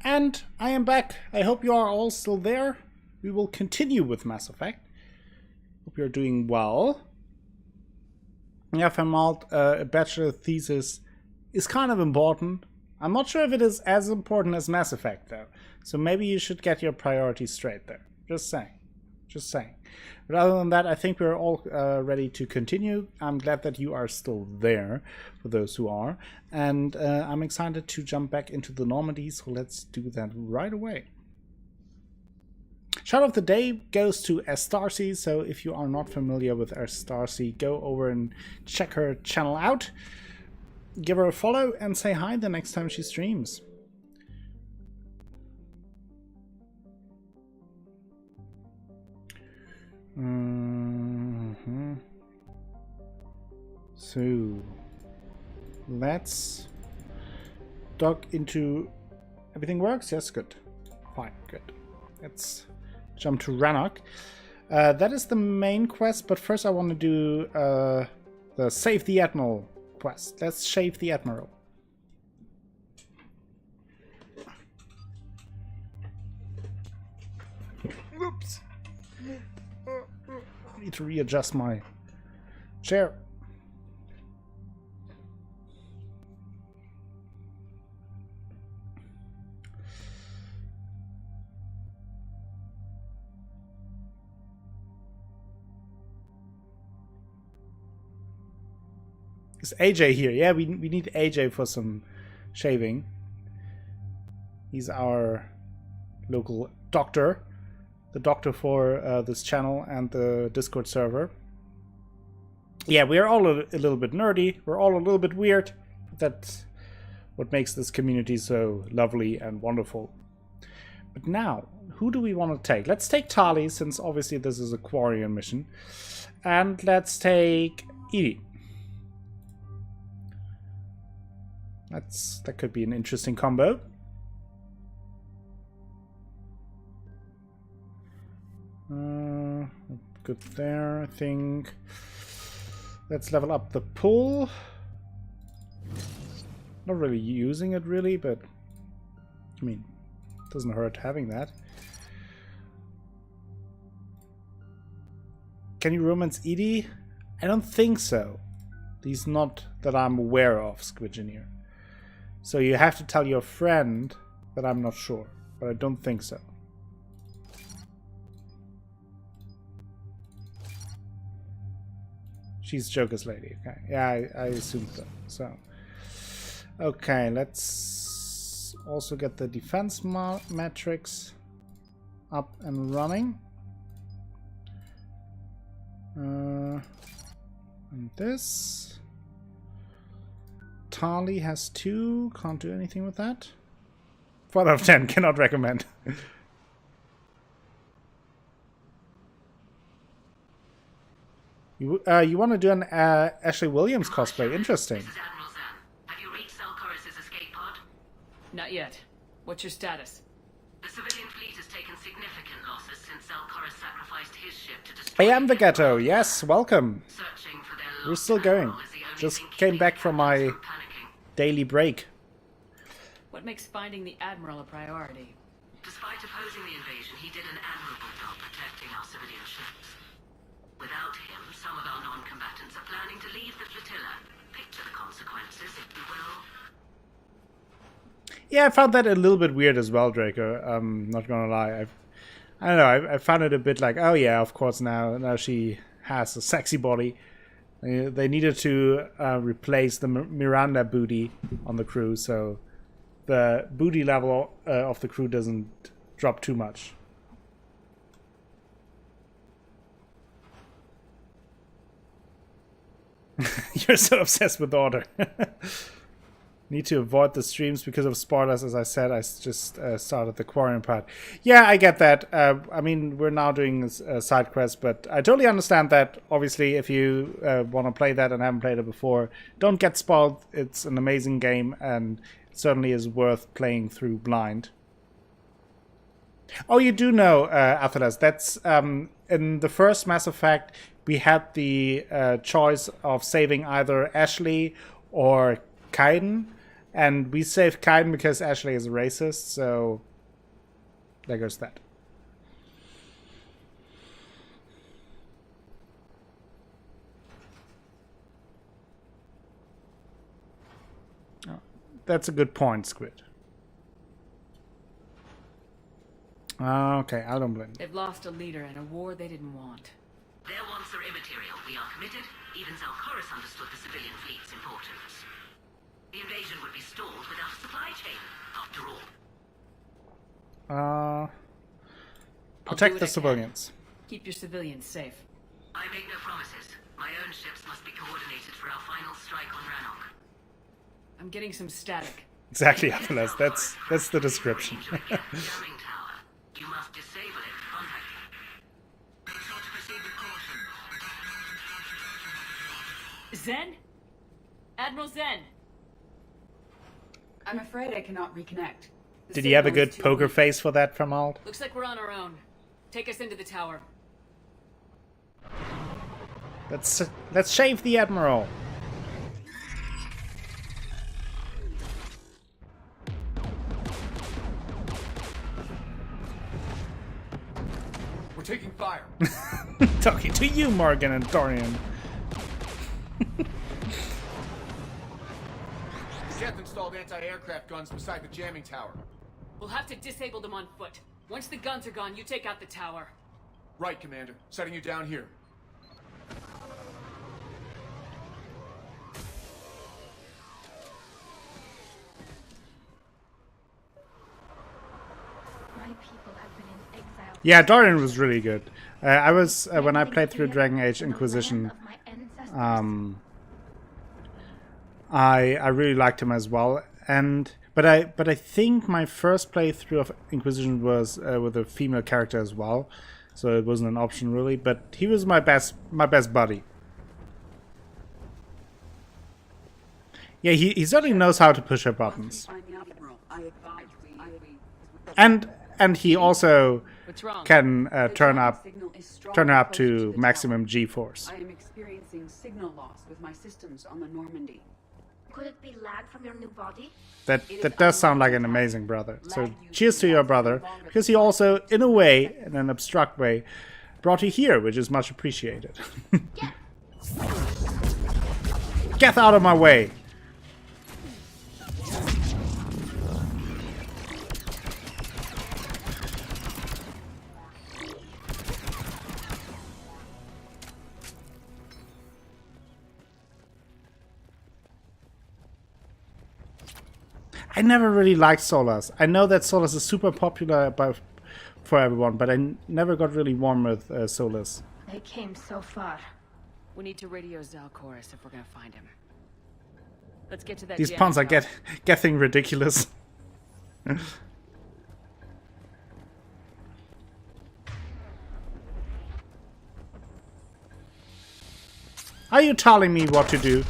And I am back. I hope you are all still there. We will continue with Mass Effect. Hope you're doing well. Yeah, Fermat, a bachelor thesis is kind of important. I'm not sure if it is as important as Mass Effect, though. So maybe you should get your priorities straight there. Just saying. Just saying. But other than that, I think we're all ready to continue. I'm glad that you are still there, for those who are. And I'm excited to jump back into the Normandy, so let's do that right away. Shout of the day goes to Estarcy, so if you are not familiar with Estarcy, go over and check her channel out. Give her a follow and say hi the next time she streams. So let's dock into... Everything works? Yes, good. Fine, good. Let's jump to Rannoch. That is the main quest, but first I want to do the Save the Admiral quest. Let's save the Admiral. Oops. I need to readjust my chair. Is AJ here? Yeah, we need AJ for some shaving. He's our local doctor. The doctor for this channel and the Discord server. Yeah, we're all a little bit nerdy. We're all a little bit weird. That's what makes this community so lovely and wonderful. But now, who do we want to take? Let's take Tali, since obviously this is a Quarian mission. And let's take Edie. That could be an interesting combo. Good there, I think. Let's level up the pull. Not really using it really, but I mean, it doesn't hurt having that. Can you romance Edie? I don't think so. At least not that I'm aware of, Squidgeneer. So you have to tell your friend that I'm not sure, but I don't think so. She's Joker's lady. Okay, yeah, I assumed so. So, okay, let's also get the defense matrix up and running. And this. Tali has 2. Can't do anything with that. 4 out of 10. Cannot recommend. You want to do an Ashley Williams cosplay? Interesting. This is Admiral Zan. Have you reached Zelcorus's escape pod? Not yet. What's your status? The civilian fleet has taken significant losses since Zelcorus sacrificed his ship to destroy... I am the ghetto. Yes, welcome. Searching for their We're still going. Just came back from my daily break. What makes finding the Admiral a priority? Despite opposing the invasion, he did an admirable job protecting our civilian ships. Without him, some of our non-combatants are planning to leave the flotilla. Picture the consequences, if you will. Yeah, I found that a little bit weird as well, Draco. Not gonna lie. I don't know. I found it a bit like, oh yeah, of course now she has a sexy body. They needed to replace the Miranda booty on the crew, so the booty level of the crew doesn't drop too much. You're so obsessed with order. Need to avoid the streams because of spoilers. As I said, I just started the Quarian part. Yeah, I get that. I mean, we're now doing a side quest, but I totally understand that. Obviously, if you want to play that and haven't played it before, don't get spoiled. It's an amazing game, and it certainly is worth playing through blind. Oh, you do know, Athelas, that's in the first Mass Effect, we had the choice of saving either Ashley or Kaiden, And we saved Kaiden because Ashley is a racist, so there goes that. Oh, that's a good point, Squid. Okay, I don't blame you. They've lost a leader in a war they didn't want. Their wants are immaterial. We are committed. Even Zalcoris understood the civilian fleet's importance. The invasion would be stalled without a supply chain, after all. Protect the civilians. Keep your civilians safe. I make no promises. My own ships must be coordinated for our final strike on Rannoch. I'm getting some static. Exactly, Apollos. That's the description. Jamming tower. You must disable it. Contact me. Be sure to proceed with caution. Zen? Admiral Zen! I'm afraid I cannot reconnect. The Did he have a signal good is too poker weak. face for that from Alt? Looks like we're on our own. Take us into the tower. Let's shave the Admiral. We're taking fire. Talking to you, Morgan and Dorian. Seth installed anti-aircraft guns beside the jamming tower. We'll have to disable them on foot. Once the guns are gone, you take out the tower. Right, Commander. Setting you down here. My people have been in exile. Yeah, Dorian was really good. I was when I played through Dragon Age Inquisition. I really liked him as well, but I think my first playthrough of Inquisition was with a female character as well, so it wasn't an option really. But he was my best buddy. Yeah, he certainly knows how to push her buttons, and he also What's wrong? can turn The up signal is strong up close to the maximum tower. G-force. I am experiencing signal loss with my systems on the Normandy. Could it be lag from your new body? That does sound like an amazing brother. So cheers to your brother, because he also, in a way, in an abstract way, brought you here, which is much appreciated. Get out of my way! I never really liked Solas. I know that Solas is super popular for everyone, but I never got really warm with Solas. They came so far. We need to radio Zalcoris if we're gonna find him. Let's get to that These jamming puns are tower. getting ridiculous. Are you telling me what to do?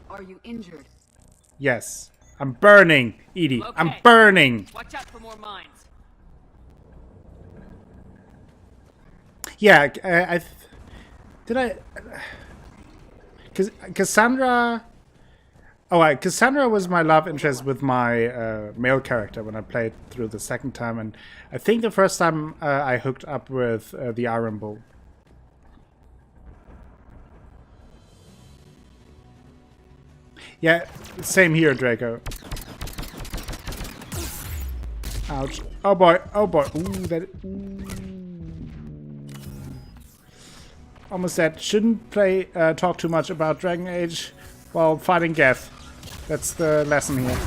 Are you injured? Yes. I'm burning, Edie. I'm Okay. burning. Watch out for more mines. Yeah, Cassandra. Oh, Cassandra was my love interest with my male character when I played through the second time, and I think the first time I hooked up with the Iron Bull. Yeah, same here, Draco. Ouch. Oh boy, oh boy. Ooh, that. Ooh. Almost said, shouldn't talk too much about Dragon Age while fighting Geth. That's the lesson here.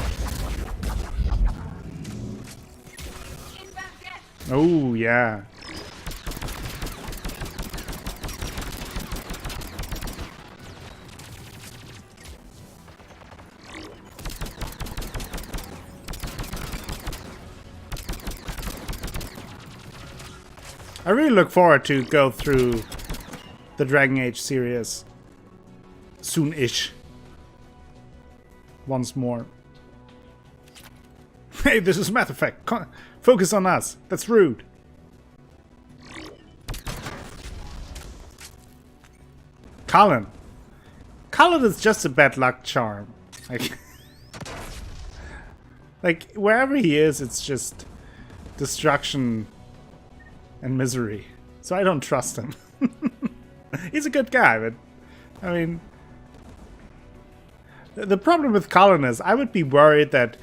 Oh, yeah. I really look forward to go through the Dragon Age series soon-ish. Once more. Hey, this is Mass Effect. Focus on us. That's rude. Colin. Colin is just a bad luck charm. Like, Like, wherever he is, it's just destruction and misery. So I don't trust him. He's a good guy, but I mean, the problem with Colin is I would be worried that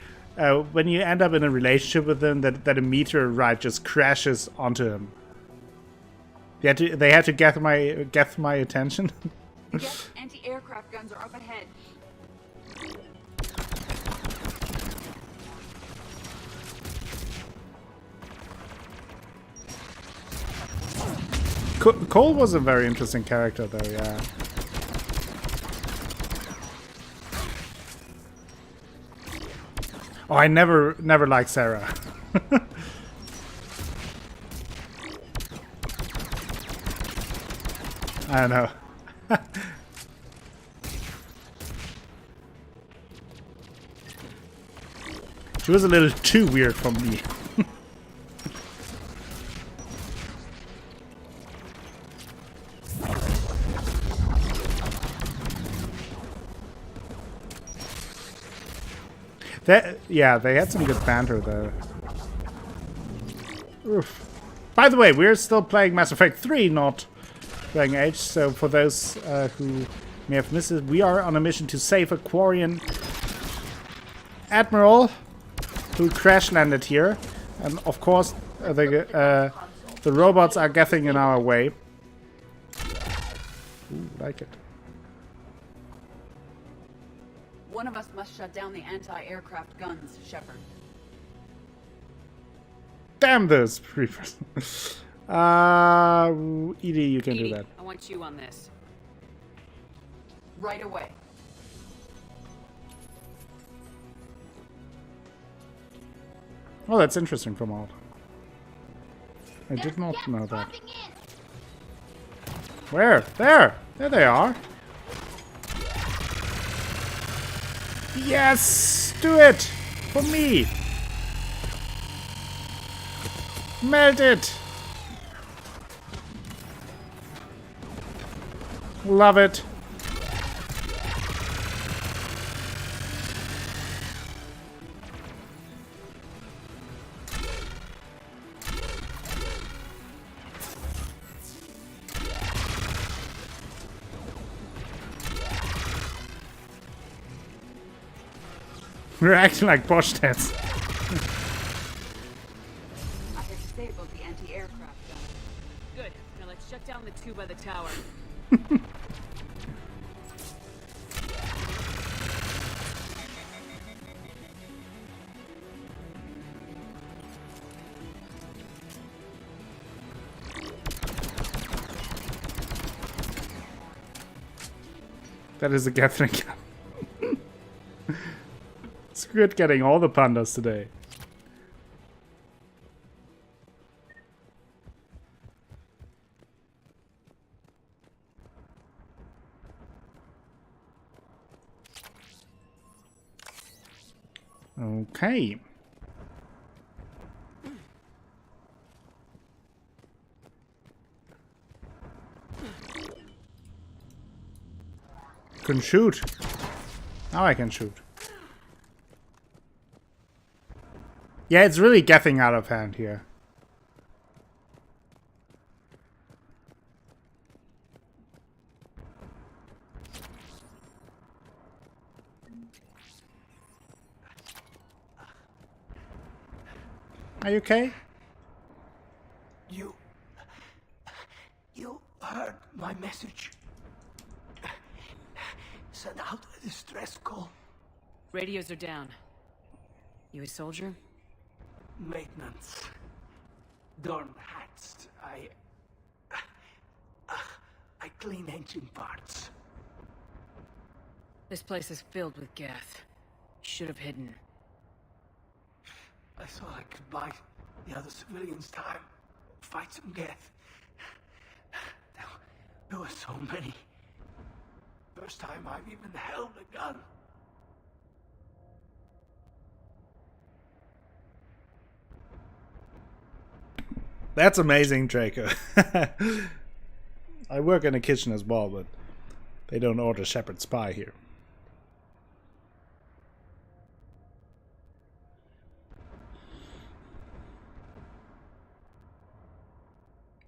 when you end up in a relationship with him, that a meteorite just crashes onto him. They had to get my attention. Yes, anti-aircraft guns are up ahead. Cole was a very interesting character, though. Yeah. Oh, I never liked Sarah. I don't know. She was a little too weird for me. Yeah, they had some good banter though. Oof. By the way, we're still playing Mass Effect 3, not Dragon Age, so for those who may have missed it, we are on a mission to save a Quarian admiral who crash landed here, and of course the robots are getting in our way. Ooh, like it. One of us must shut down the anti-aircraft guns, Shepard. Damn those creepers. Edie, you can do that. I want you on this. Right away. Oh, that's interesting from Alt. I did not know that. Where? There! There they are. Yes! Do it! For me! Melt it! Love it! We're acting like Bosch tents. I have disabled the anti-aircraft gun. Good. Now let's shut down the two by the tower. That is a Gatling gun. It's good getting all the pandas today. Okay. Couldn't shoot. Now I can shoot. Yeah, it's really getting out of hand here. Are you okay? You heard my message. Send out a distress call. Radios are down. You a soldier? Maintenance. Dorm hats. I clean engine parts. This place is filled with gas. Should have hidden. I thought I could buy the other civilians time. Fight some death. There were so many. First time I've even held a gun. That's amazing, Draco. I work in a kitchen as well, but they don't order Shepard spy here.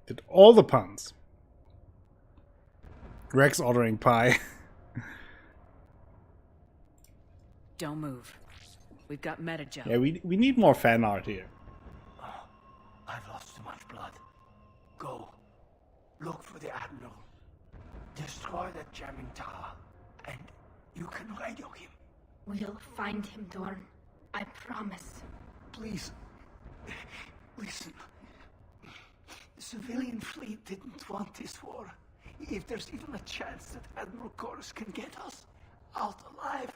Did all the puns. Rex ordering pie. Don't move. We've got meta-gel. Yeah, we need more fan art here. I've lost too much blood. Go. Look for the Admiral. Destroy that jamming tower. And you can radio him. We'll find him, Dorn. I promise. Please. Listen. The civilian fleet didn't want this war. If there's even a chance that Admiral Chorus can get us out alive,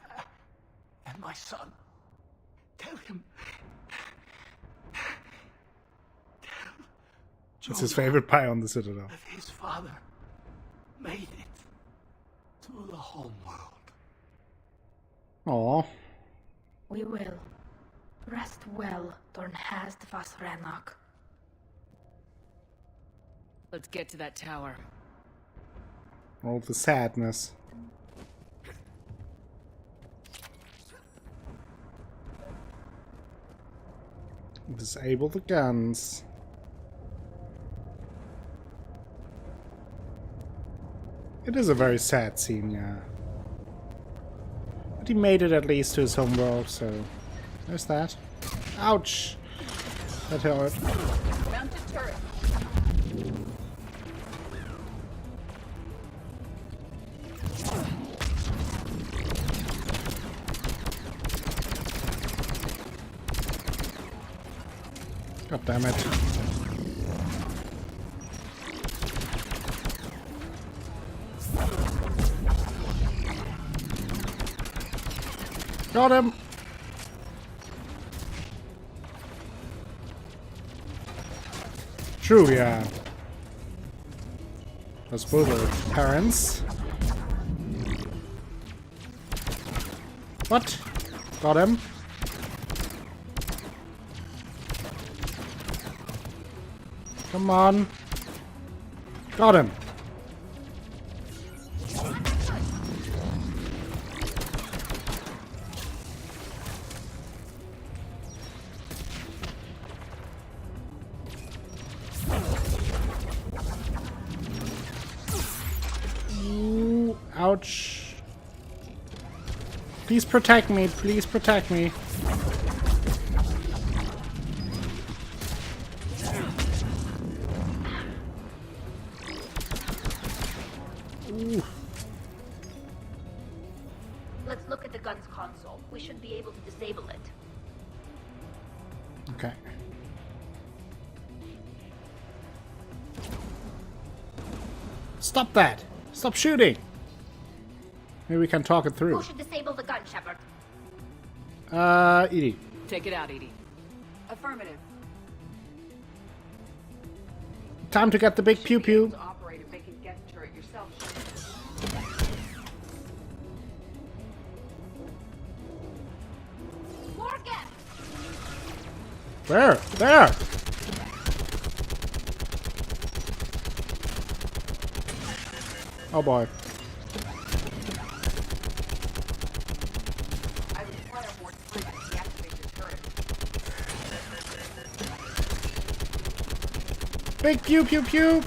and my son, tell him. It's his favorite pie on the Citadel. That his father made it to the home world. Aww. We will. Rest well, Dorn has the Vasranok. Let's get to that tower. All the sadness. Disable the guns. It is a very sad scene, yeah. But he made it at least to his home world, so there's that. Ouch! That hurt. Mounted turret. God damn it. Got him! True, yeah. Those both are parents. What? Got him. Come on. Got him. Ooh, ouch. Please protect me. Please protect me. Ooh. Let's look at the gun's console. We should be able to disable it. Okay. Stop that! Stop shooting! Maybe we can talk it through. Who should disable the gun, Shepard? Edie. Take it out, Edie. Affirmative. Time to get the big pew pew. To operate a vacant guest turret yourself. More guests! Where? There! Oh boy. I require more time to deactivate the turret. Big pew pew pew!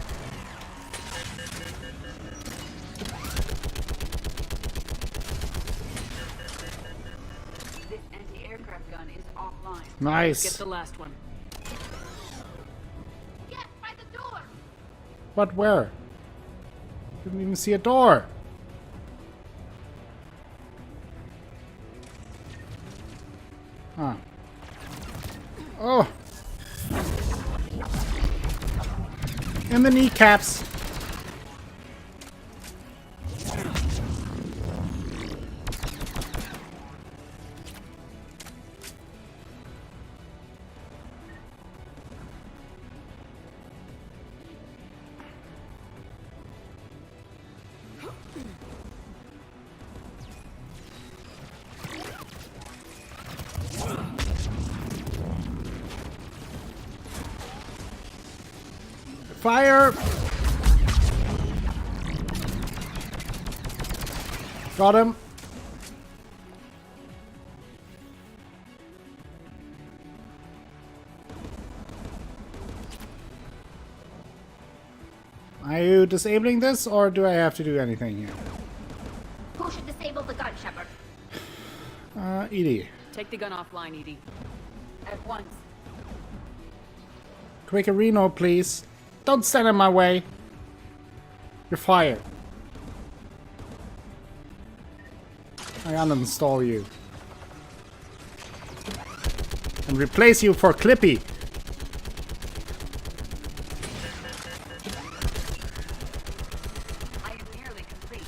This anti-aircraft gun is offline. Get Nice. the last one. Yes, by the door! But where? Didn't even see a door. Huh. Oh. In the kneecaps. Fire! Got him. Are you disabling this, or do I have to do anything here? Who should disable the gun, Shepard? Edie. Take the gun offline, Edie. At once. Quick Reno, please. Don't stand in my way. You're fired. I uninstall you. And replace you for Clippy. I am nearly complete.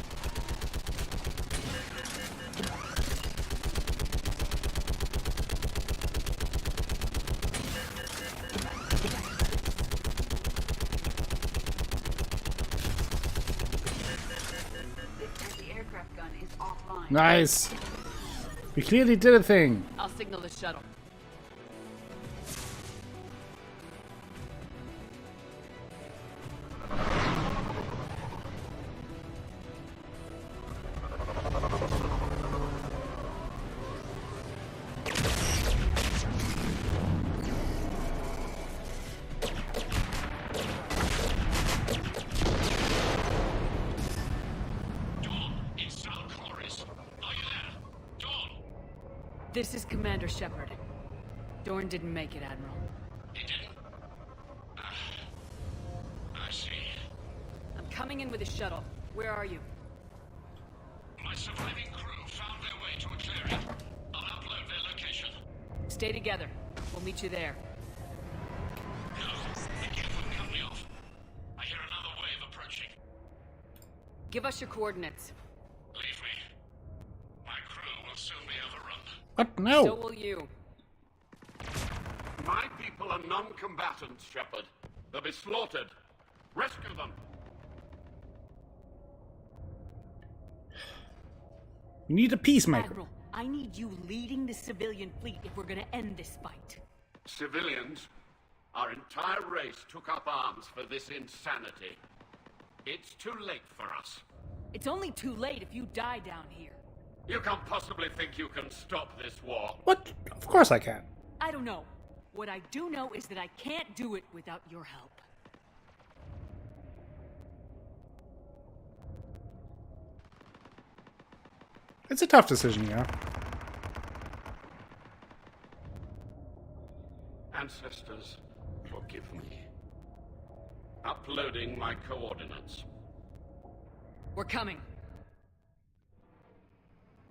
This anti-aircraft gun is offline. Nice. We clearly did a thing. I'll signal the shuttle. This is Commander Shepard. Dorn didn't make it, Admiral. He didn't? I see. I'm coming in with a shuttle. Where are you? My surviving crew found their way to a clearing. I'll upload their location. Stay together. We'll meet you there. No, the kid wouldn't cut me off. I hear another wave approaching. Give us your coordinates. Leave me. My crew will soon be overrun. What? No. So will you. My people are non-combatants, Shepard. They'll be slaughtered. Rescue them. We need a peacemaker. Admiral, I need you leading the civilian fleet if we're gonna end this fight. Civilians, our entire race took up arms for this insanity. It's too late for us. It's only too late if you die down here. You can't possibly think you can stop this war. What? Of course I can. I don't know. What I do know is that I can't do it without your help. It's a tough decision, yeah. Ancestors, forgive me. Uploading my coordinates. We're coming.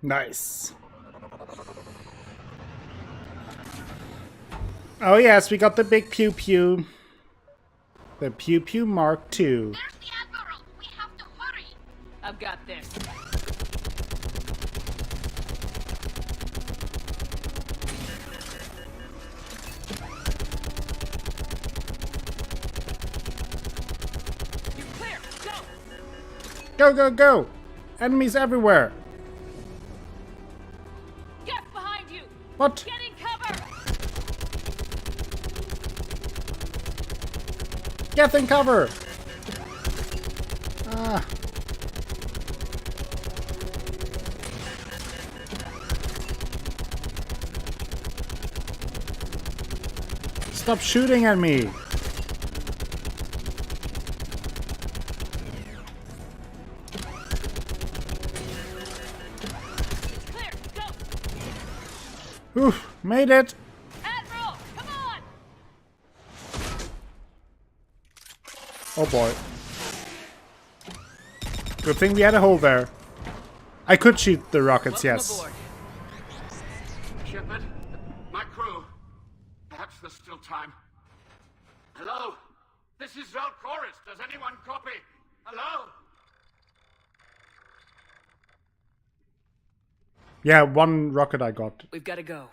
Nice. Oh yes, we got the big pew pew. The pew pew Mark II. There's the Admiral. We have to hurry. I've got this. You're clear. Go. Go, go, go! Enemies everywhere. Get behind you. What? Get in cover. Get in cover! Ah. Stop shooting at me! Clear. Go. Oof, made it! Admiral, come on. Oh boy. Good thing we had a hole there. I could shoot the rockets, Welcome yes. aboard. Shepard, my crew. Perhaps there's still time. Hello? This is Zalcoris. Does anyone copy? Hello? Yeah, one rocket I got. We've got to go.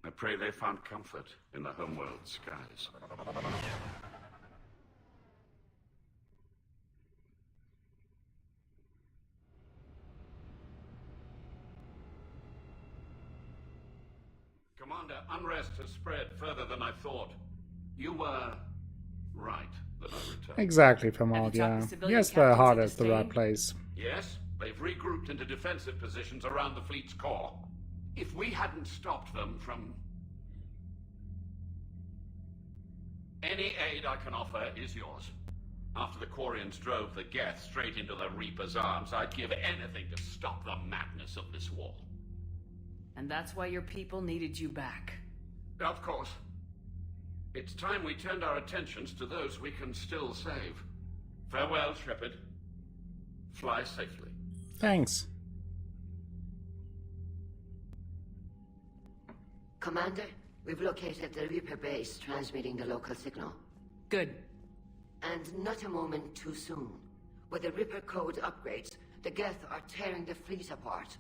I pray they found comfort in the homeworld skies. Commander, unrest has spread further than I thought. You were right that I returned. Exactly, Have Famad, you talked yeah. to civilian Yes, the captains heart at is the right Disdain? place. Yes, they've regrouped into defensive positions around the fleet's core. If we hadn't stopped them from... Any aid I can offer is yours. After the Quarians drove the Geth straight into the Reaper's arms, I'd give anything to stop the madness of this war. And that's why your people needed you back. Of course. It's time we turned our attentions to those we can still save. Farewell, Shepard. Fly safely. Thanks. Commander, we've located the Reaper base transmitting the local signal. Good. And not a moment too soon. With the Reaper code upgrades, the Geth are tearing the fleet apart.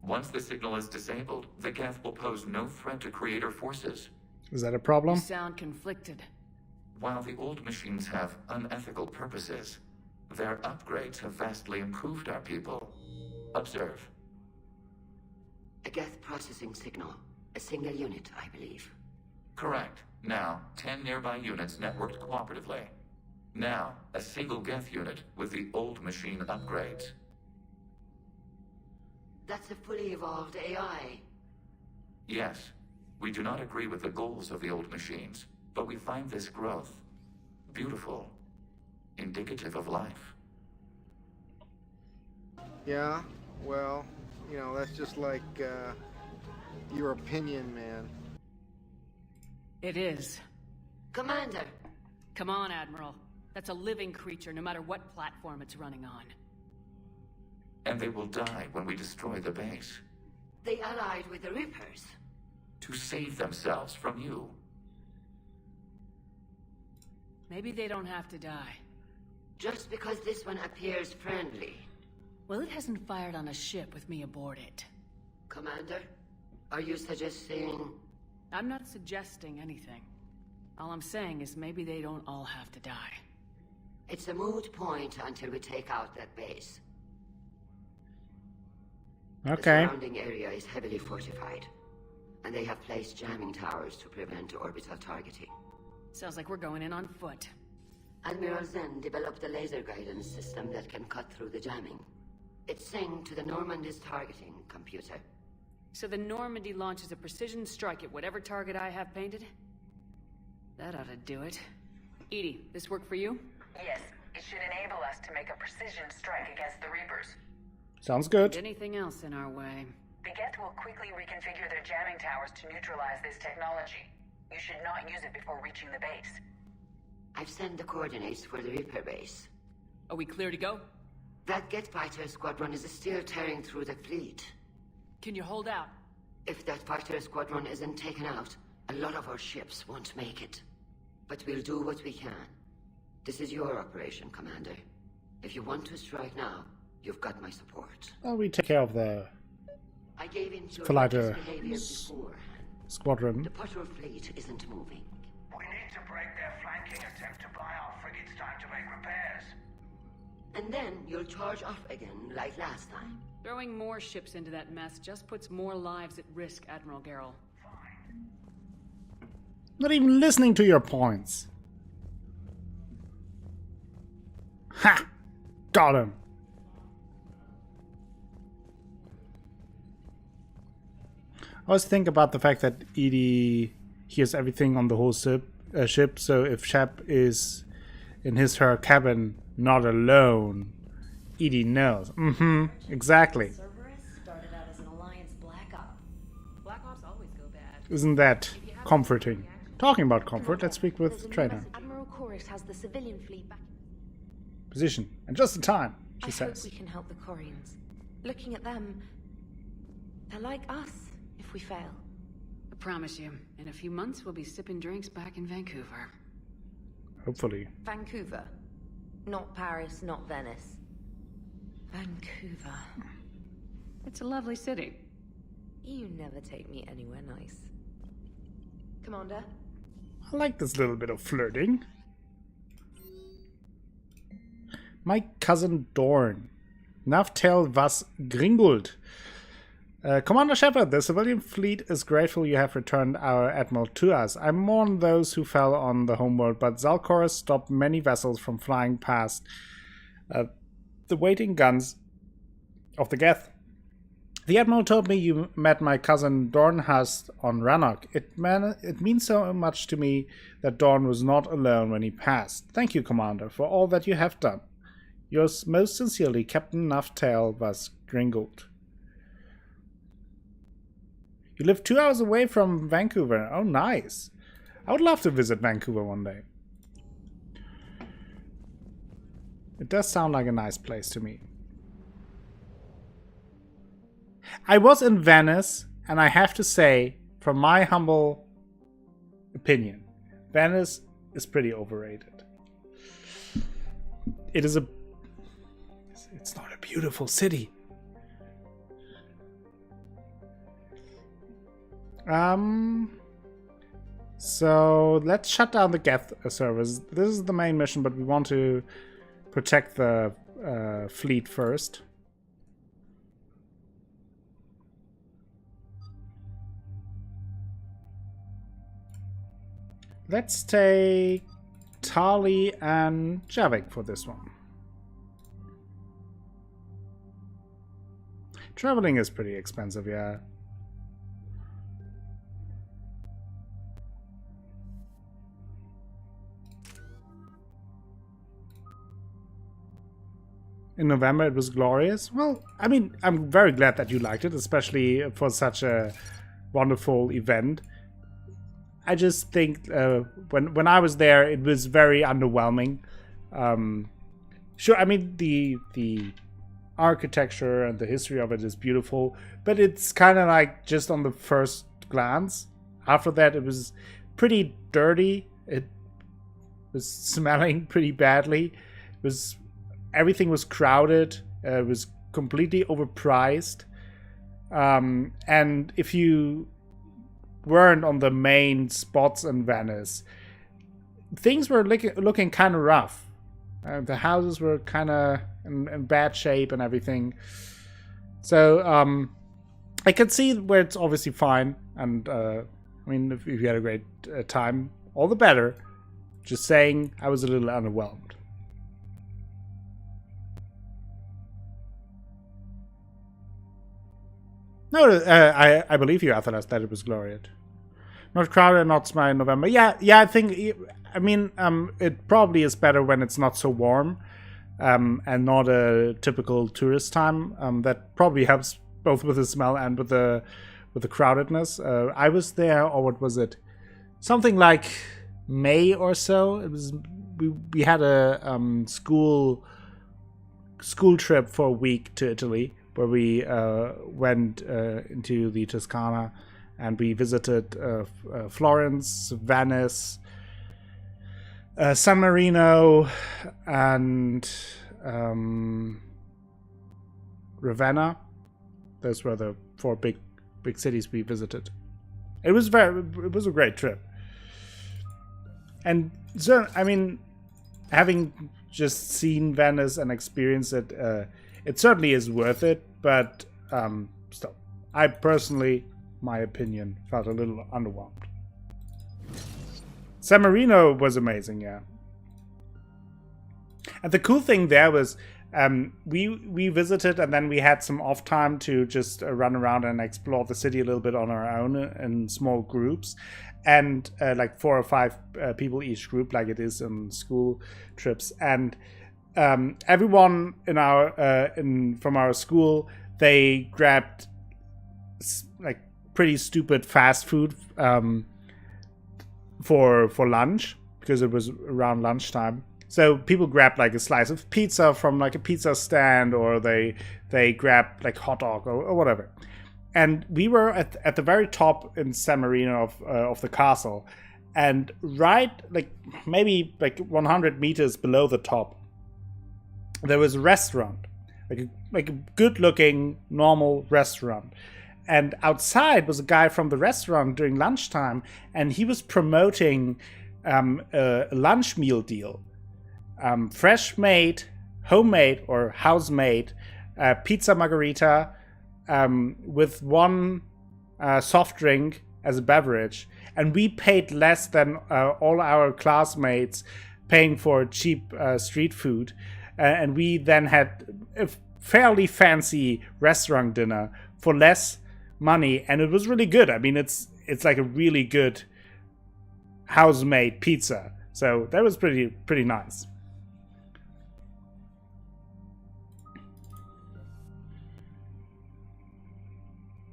Once the signal is disabled, the Geth will pose no threat to Creator forces. Is that a problem? You sound conflicted. While the old machines have unethical purposes, their upgrades have vastly improved our people. Observe. A Geth processing signal. A single unit, I believe. Correct. Now, 10 nearby units networked cooperatively. Now, a single Geth unit with the old machine upgrades. That's a fully evolved AI. Yes, we do not agree with the goals of the old machines, but we find this growth beautiful, indicative of life. Yeah, well, you know, that's just like, your opinion, man. It is. Commander! Come on, Admiral. That's a living creature, no matter what platform it's running on. And they will die when we destroy the base. They allied with the Reapers. To save themselves from you. Maybe they don't have to die. Just because this one appears friendly. Well, it hasn't fired on a ship with me aboard it. Commander, are you suggesting... I'm not suggesting anything. All I'm saying is maybe they don't all have to die. It's a moot point until we take out that base. Okay. The surrounding area is heavily fortified, and they have placed jamming towers to prevent orbital targeting. Sounds like we're going in on foot. Admiral Zen developed a laser guidance system that can cut through the jamming. It's synced to the Normandy's targeting computer. So the Normandy launches a precision strike at whatever target I have painted? That ought to do it. Edie, this work for you? Yes, it should enable us to make a precision strike against the Reapers. Sounds good. Anything else in our way? The Geth will quickly reconfigure their jamming towers to neutralize this technology. You should not use it before reaching the base. I've sent the coordinates for the Reaper base. Are we clear to go? That Geth fighter squadron is still tearing through the fleet. Can you hold out? If that fighter squadron isn't taken out, a lot of our ships won't make it. But we'll do what we can. This is your operation, Commander. If you want to strike now, you've got my support. Well, we take care of the I gave in to Fighter your behavior beforehand. squadron. The patrol fleet isn't moving. We need to break their flanking attempt to buy our frigates time to make repairs. And then you'll charge off again, like last time. Throwing more ships into that mess just puts more lives at risk, Admiral Garrel. Not even listening to your points. Ha! Got him. I always think about the fact that Edie hears everything on the whole ship, so if Shep is in her cabin, not alone, Edie knows. Exactly. Cerberus started out as an Alliance Black Op. Black Ops always go bad. Isn't that comforting? Talking about comfort, let's speak with Trainer. Admiral Chorus has the civilian fleet back. Position. And just in time, she I says. hope we can help the Quarians. Looking at them, they're like us if we fail. I promise you, in a few months we'll be sipping drinks back in Vancouver. Hopefully. Vancouver. Not Paris, not Venice. Vancouver. It's a lovely city. You never take me anywhere nice. Commander? I like this little bit of flirting. My cousin Dorn. Navtel was Gringuld. Commander Shepard, the civilian fleet is grateful you have returned our admiral to us. I mourn those who fell on the homeworld, but Zalcorus stopped many vessels from flying past the waiting guns of the Geth. The Admiral told me you met my cousin Dornhast on Rannoch. It means so much to me that Dorn was not alone when he passed. Thank you, Commander, for all that you have done. Yours most sincerely, Captain Naftail Vas Gringold. You live 2 hours away from Vancouver. Oh, nice. I would love to visit Vancouver one day. It does sound like a nice place to me. I was in Venice, and I have to say, from my humble opinion, Venice is pretty overrated. It's not a beautiful city. So let's shut down the Geth servers. This is the main mission, but we want to protect the fleet first. Let's take Tali and Javik for this one. Traveling is pretty expensive, yeah. In November it was glorious. Well, I mean, I'm very glad that you liked it, especially for such a wonderful event. I just think when I was there, it was very underwhelming. Sure, I mean the architecture and the history of it is beautiful, but it's kind of like just on the first glance. After that, it was pretty dirty. It was smelling pretty badly. Everything was crowded. It was completely overpriced. And if you weren't on the main spots in Venice, things were looking kind of rough. The houses were kind of in bad shape and everything. So I can see where it's obviously fine. And I mean, if you had a great time, all the better. Just saying, I was a little underwhelmed. No, I believe you, Athalas, that it was glorious. Not crowded, not smile in November. Yeah, I think, I mean, it probably is better when it's not so warm and not a typical tourist time. That probably helps both with the smell and with the crowdedness. I was there, or what was it? Something like May or so. It was we had a school trip for a week to Italy, where we went into the Toscana, and we visited Florence, Venice, San Marino, and Ravenna. Those were the 4 big cities we visited. It was a great trip. And so, I mean, having just seen Venice and experienced it, it certainly is worth it, but still, I personally, my opinion, felt a little underwhelmed. San Marino was amazing, yeah. And the cool thing there was we visited, and then we had some off time to just run around and explore the city a little bit on our own in small groups, and like 4 or 5 people each group, like it is in school trips. And everyone in our from our school, they grabbed like pretty stupid fast food for lunch, because it was around lunchtime. So people grabbed like a slice of pizza from like a pizza stand, or they grabbed like hot dog or whatever. And we were at the very top in San Marino of the castle, and right like maybe like 100 meters below the top, there was a restaurant, like a good looking normal restaurant. And outside was a guy from the restaurant during lunchtime, and he was promoting a lunch meal deal. Fresh made, homemade or house made pizza margherita with 1 soft drink as a beverage. And we paid less than all our classmates paying for cheap street food. And we then had fairly fancy restaurant dinner for less money, and it was really good. I mean, it's like a really good house-made pizza, so that was pretty nice.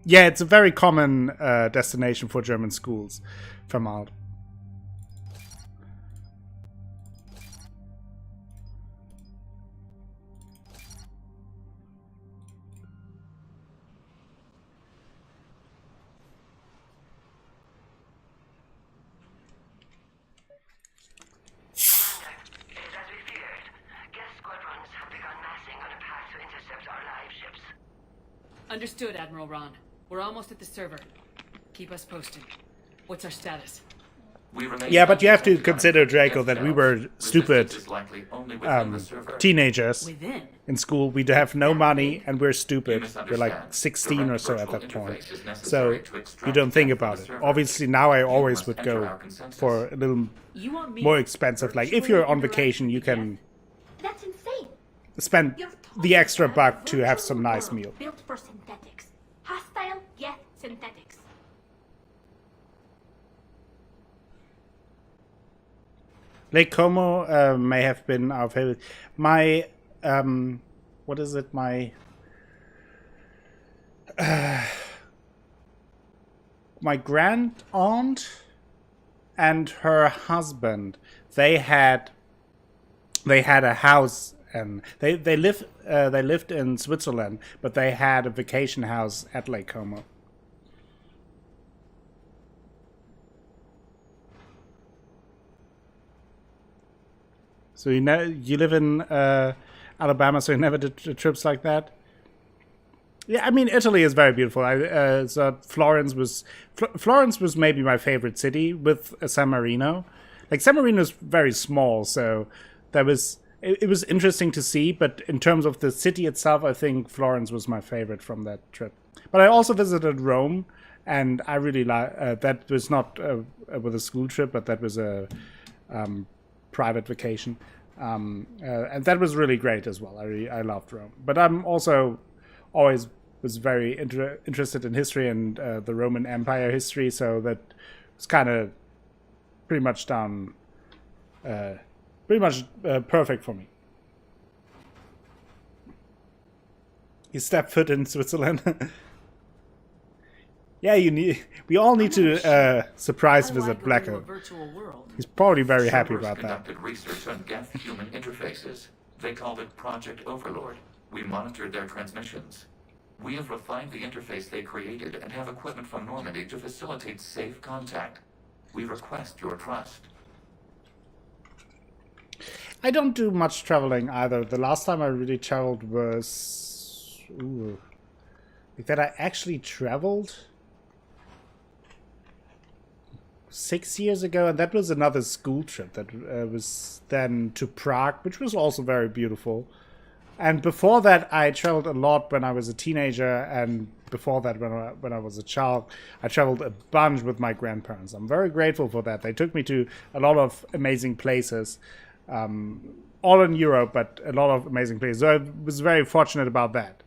Yeah, it's a very common destination for German schools, Vermalt. Understood, Admiral Ron. We're almost at the server. Keep us posted. What's our status? Yeah, but you have to consider, Draco, that we were stupid teenagers in school. We have no money, and we're stupid. We're like 16 or so at that point. So you don't think about it. Obviously, now I always would go for a little more expensive. Like, if you're on vacation, you can spend the extra buck to have some nice meal. Built for synthetics. Hostile, yet synthetics. Lake Como may have been our favorite. My, what is it? My grand aunt and her husband, they had a house, and they lived in Switzerland, but they had a vacation house at Lake Como. So you live in Alabama, so you never did trips like that? Yeah, I mean, Italy is very beautiful. So Florence was maybe my favorite city with San Marino. Like, San Marino is very small, so it was interesting to see. But in terms of the city itself, I think Florence was my favorite from that trip. But I also visited Rome, and I really that was not with a school trip, but that was a private vacation, and that was really great as well. I loved Rome, but I'm also always was very interested in history and the Roman Empire history, so that was kind of pretty much perfect for me. You step foot in Switzerland. Yeah, we all need to surprise visit Blacko. He's probably very happy about that. Conducted research on Geth human interfaces. They called it Project Overlord. We monitored their transmissions. We have refined the interface they created and have equipment from Normandy to facilitate safe contact. We request your trust. I don't do much traveling either. The last time I really traveled was... like that I actually traveled 6 years ago, and that was another school trip that was then to Prague, which was also very beautiful. And before that, I traveled a lot when I was a teenager, and before that, when I was a child, I traveled a bunch with my grandparents. I'm very grateful for that. They took me to a lot of amazing places, all in Europe, but a lot of amazing places. So I was very fortunate about that.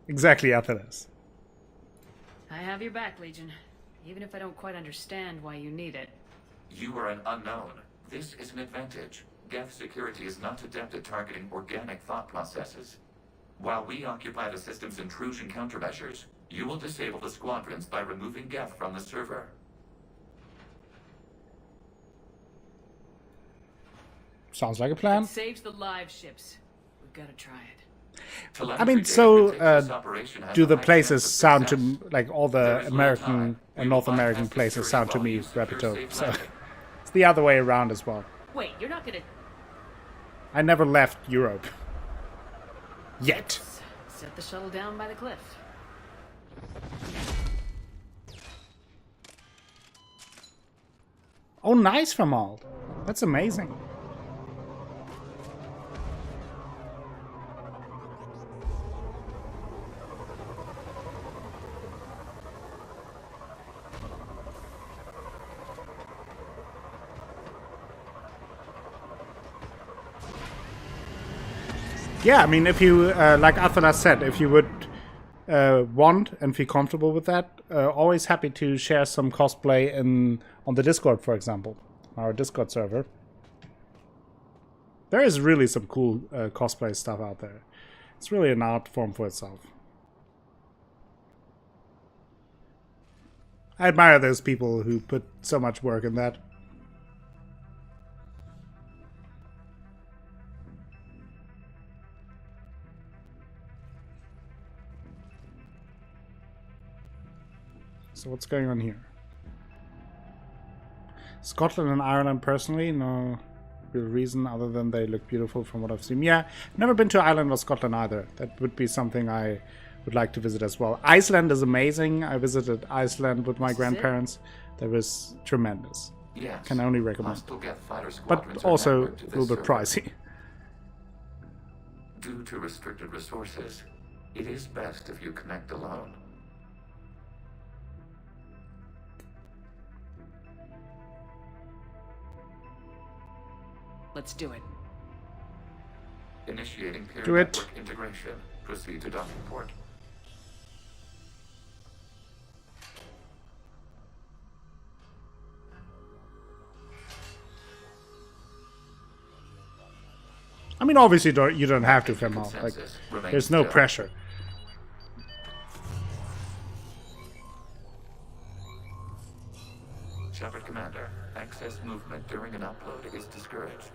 Exactly, Athenas. I have your back, Legion. Even if I don't quite understand why you need it. You are an unknown. This is an advantage. Geth security is not adept at targeting organic thought processes. While we occupy the system's intrusion countermeasures, you will disable the squadrons by removing Geth from the server. Sounds like a plan. It saves the live ships. We've got to try it. I mean, so do the places sound to like all the American and North American places sound to me reputable? So it's the other way around as well. Wait, you're not gonna... I never left Europe. Yet. Let's set the shuttle down by the cliff. Oh, nice, Vermalt. That's amazing. Yeah, I mean, if you, like Athalas said, if you would want and feel comfortable with that, always happy to share some cosplay on the Discord, for example, our Discord server. There is really some cool cosplay stuff out there. It's really an art form for itself. I admire those people who put so much work in that. So what's going on here? Scotland and Ireland personally, no real reason other than they look beautiful from what I've seen. Yeah, never been to Ireland or Scotland either. That would be something I would like to visit as well. Iceland is amazing. I visited Iceland with my grandparents. That was tremendous. Yes. Can only recommend. But But also a little bit pricey. Due to restricted resources, it is best if you connect alone. Let's do it. Initiating peer Do it. network integration. Proceed to docking port. I mean, obviously you don't have to, Femal. Like, Remain there's no still. pressure. Shepard Commander, access movement during an upload is discouraged.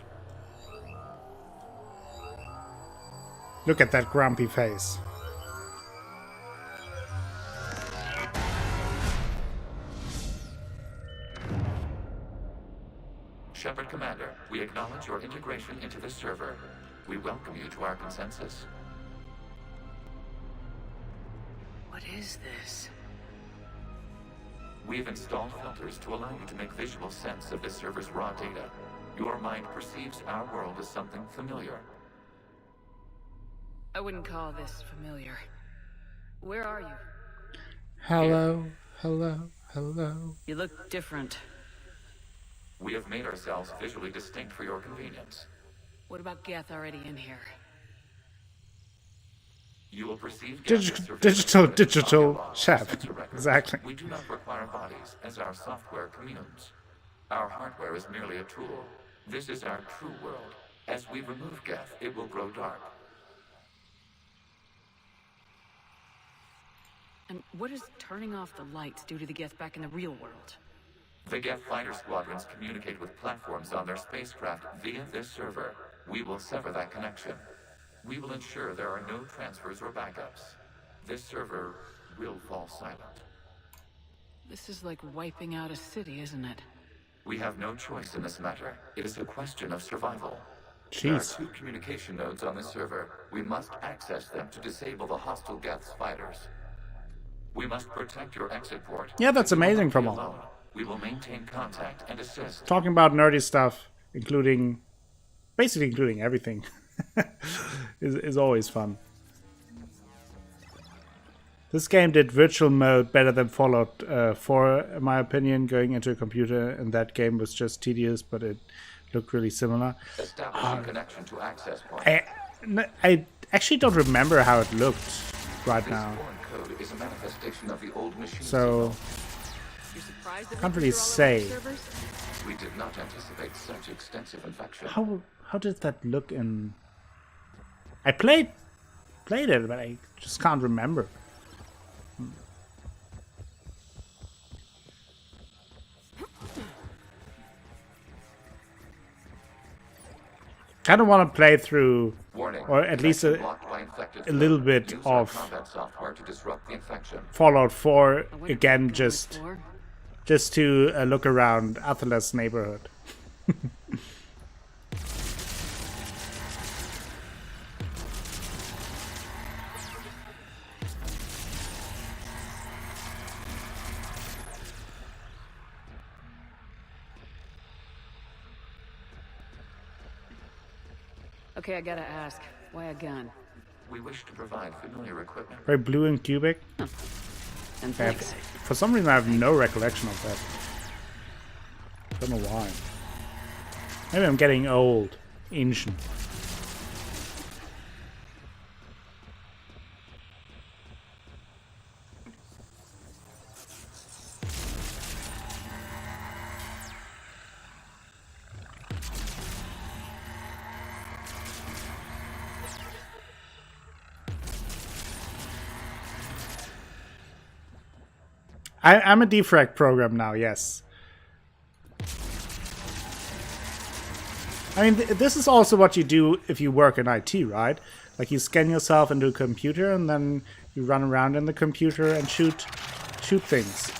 Look at that grumpy face. Shepard Commander, we acknowledge your integration into the server. We welcome you to our consensus. What is this? We've installed filters to allow you to make visual sense of the server's raw data. Your mind perceives our world as something familiar. I wouldn't call this familiar. Where are you? Hello, hello, hello. You look different. We have made ourselves visually distinct for your convenience. What about Geth already in here? You will perceive Digital chap. Exactly. We do not require bodies, as our software communes. Our hardware is merely a tool. This is our true world. As we remove Geth, it will grow dark. And what is turning off the lights do to the Geth back in the real world? The Geth fighter squadrons communicate with platforms on their spacecraft via this server. We will sever that connection. We will ensure there are no transfers or backups. This server will fall silent. This is like wiping out a city, isn't it? We have no choice in this matter. It is a question of survival. Jeez. There are 2 communication nodes on this server. We must access them to disable the hostile Geth's fighters. We must protect your exit port. Yeah, that's amazing from all. Alone. We will maintain contact and assist. Talking about nerdy stuff, basically including everything, is always fun. This game did virtual mode better than Fallout 4, in my opinion. Going into a computer in that game was just tedious, but it looked really similar. Establishing connection to access point. I actually don't remember how it looked right now. This code is a manifestation of the old machine So can't really say. We did not anticipate such extensive infection. How did that look in? I played it, but I just can't remember. Kind of want to play through, or at least a little bit of Fallout 4 again, just to look around Athalas' neighborhood. Okay, I gotta ask, why a gun? We wish to provide familiar equipment. Very blue and cubic. And thanks. For some reason, I have no recollection of that. Don't know why. Maybe I'm getting old, ancient. I'm a defrag program now, yes. I mean, this is also what you do if you work in IT, right? Like you scan yourself into a computer and then you run around in the computer and shoot things.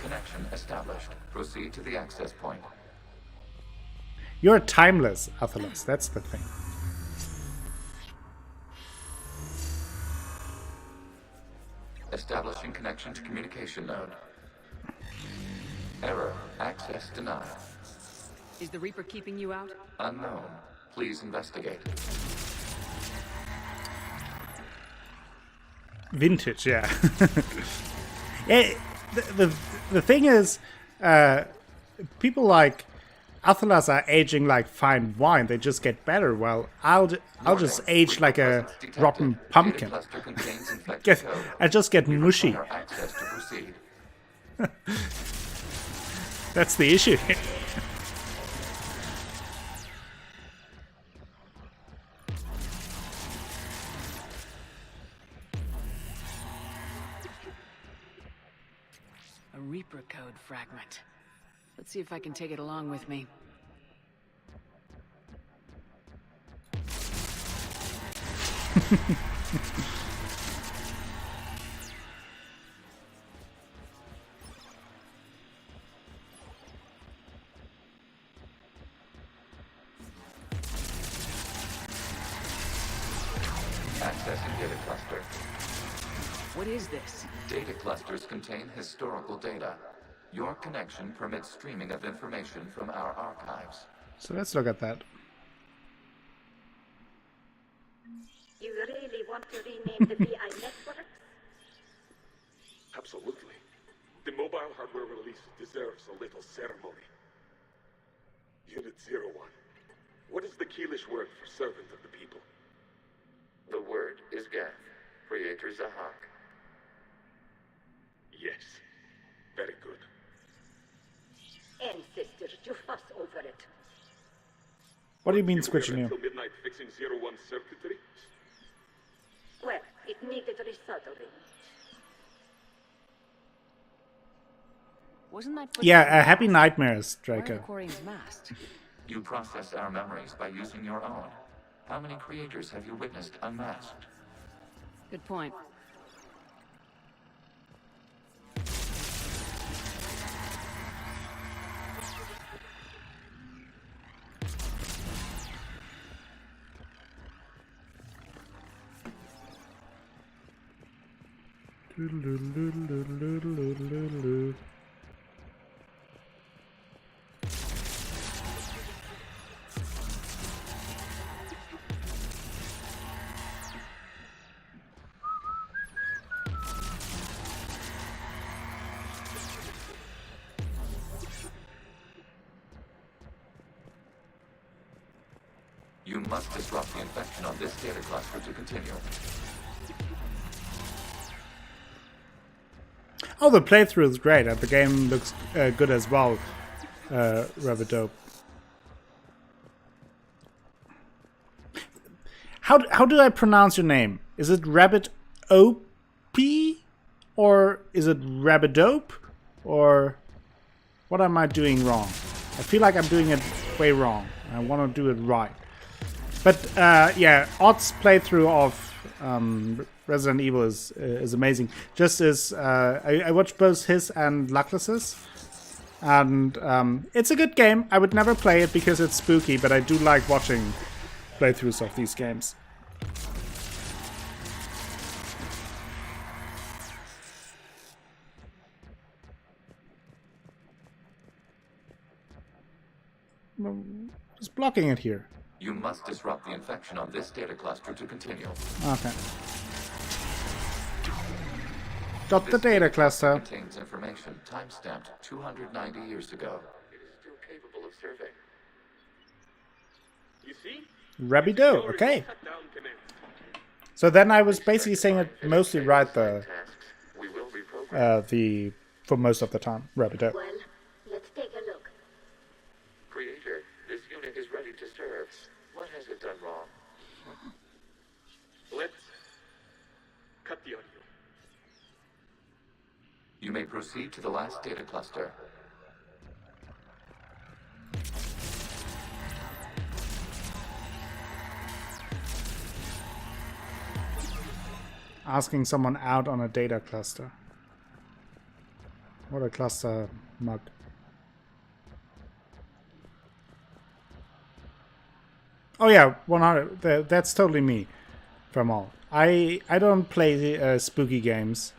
Connection established. Proceed to the access point. You're timeless, Athelos. That's the thing. Establishing connection to communication node. Error. Access denied. Is the Reaper keeping you out? Unknown. Please investigate. Vintage, yeah. Yeah, the thing is, people like Athelas are aging like fine wine. They just get better. Well, I'll just age like a rotten pumpkin. I just get mushy. That's the issue. A Reaper code fragment. Let's see if I can take it along with me. Accessing data cluster. What is this? Data clusters contain historical data. Your connection permits streaming of information from our archives. So let's look at that. You really want to rename the VI network? Absolutely. The mobile hardware release deserves a little ceremony. Unit 01. What is the Keelish word for servant of the people? The word is Gath, Creator Zahak. Yes. Very good. Ancestors to fuss over it. What do you mean switching you? Until midnight fixing 01 circuitry? Well, it needed resoldering. Wasn't that Yeah, happy nightmares, Draco. You process our memories by using your own. How many creators have you witnessed unmasked? Good point. You must disrupt the infection on this data cluster to continue. Oh, the playthrough is great, and the game looks good as well. Rather dope. How do I pronounce your name? Is it Rabbit O-P? Or is it Rabbidope? Or what am I doing wrong? I feel like I'm doing it way wrong. I want to do it right. But yeah, Odd's playthrough of Resident Evil is amazing. Just as I watched both his and Luckless's, and it's a good game. I would never play it because it's spooky, but I do like watching playthroughs of these games. Just blocking it here. You must disrupt the infection on this data cluster to continue. Okay. Got the data cluster. Contains information time-stamped 290 years ago. It is still capable of survey. You see? Rabido, okay. So then I was basically saying it mostly right there. For most of the time, Rabido. Well, let's take a look. Creator, this unit is ready to serve. What has it done wrong? Let's cut the audio. proceed to the last data cluster. Asking someone out on a data cluster. What a cluster mug. Oh yeah, 100. That's totally me, from all. I don't play spooky games.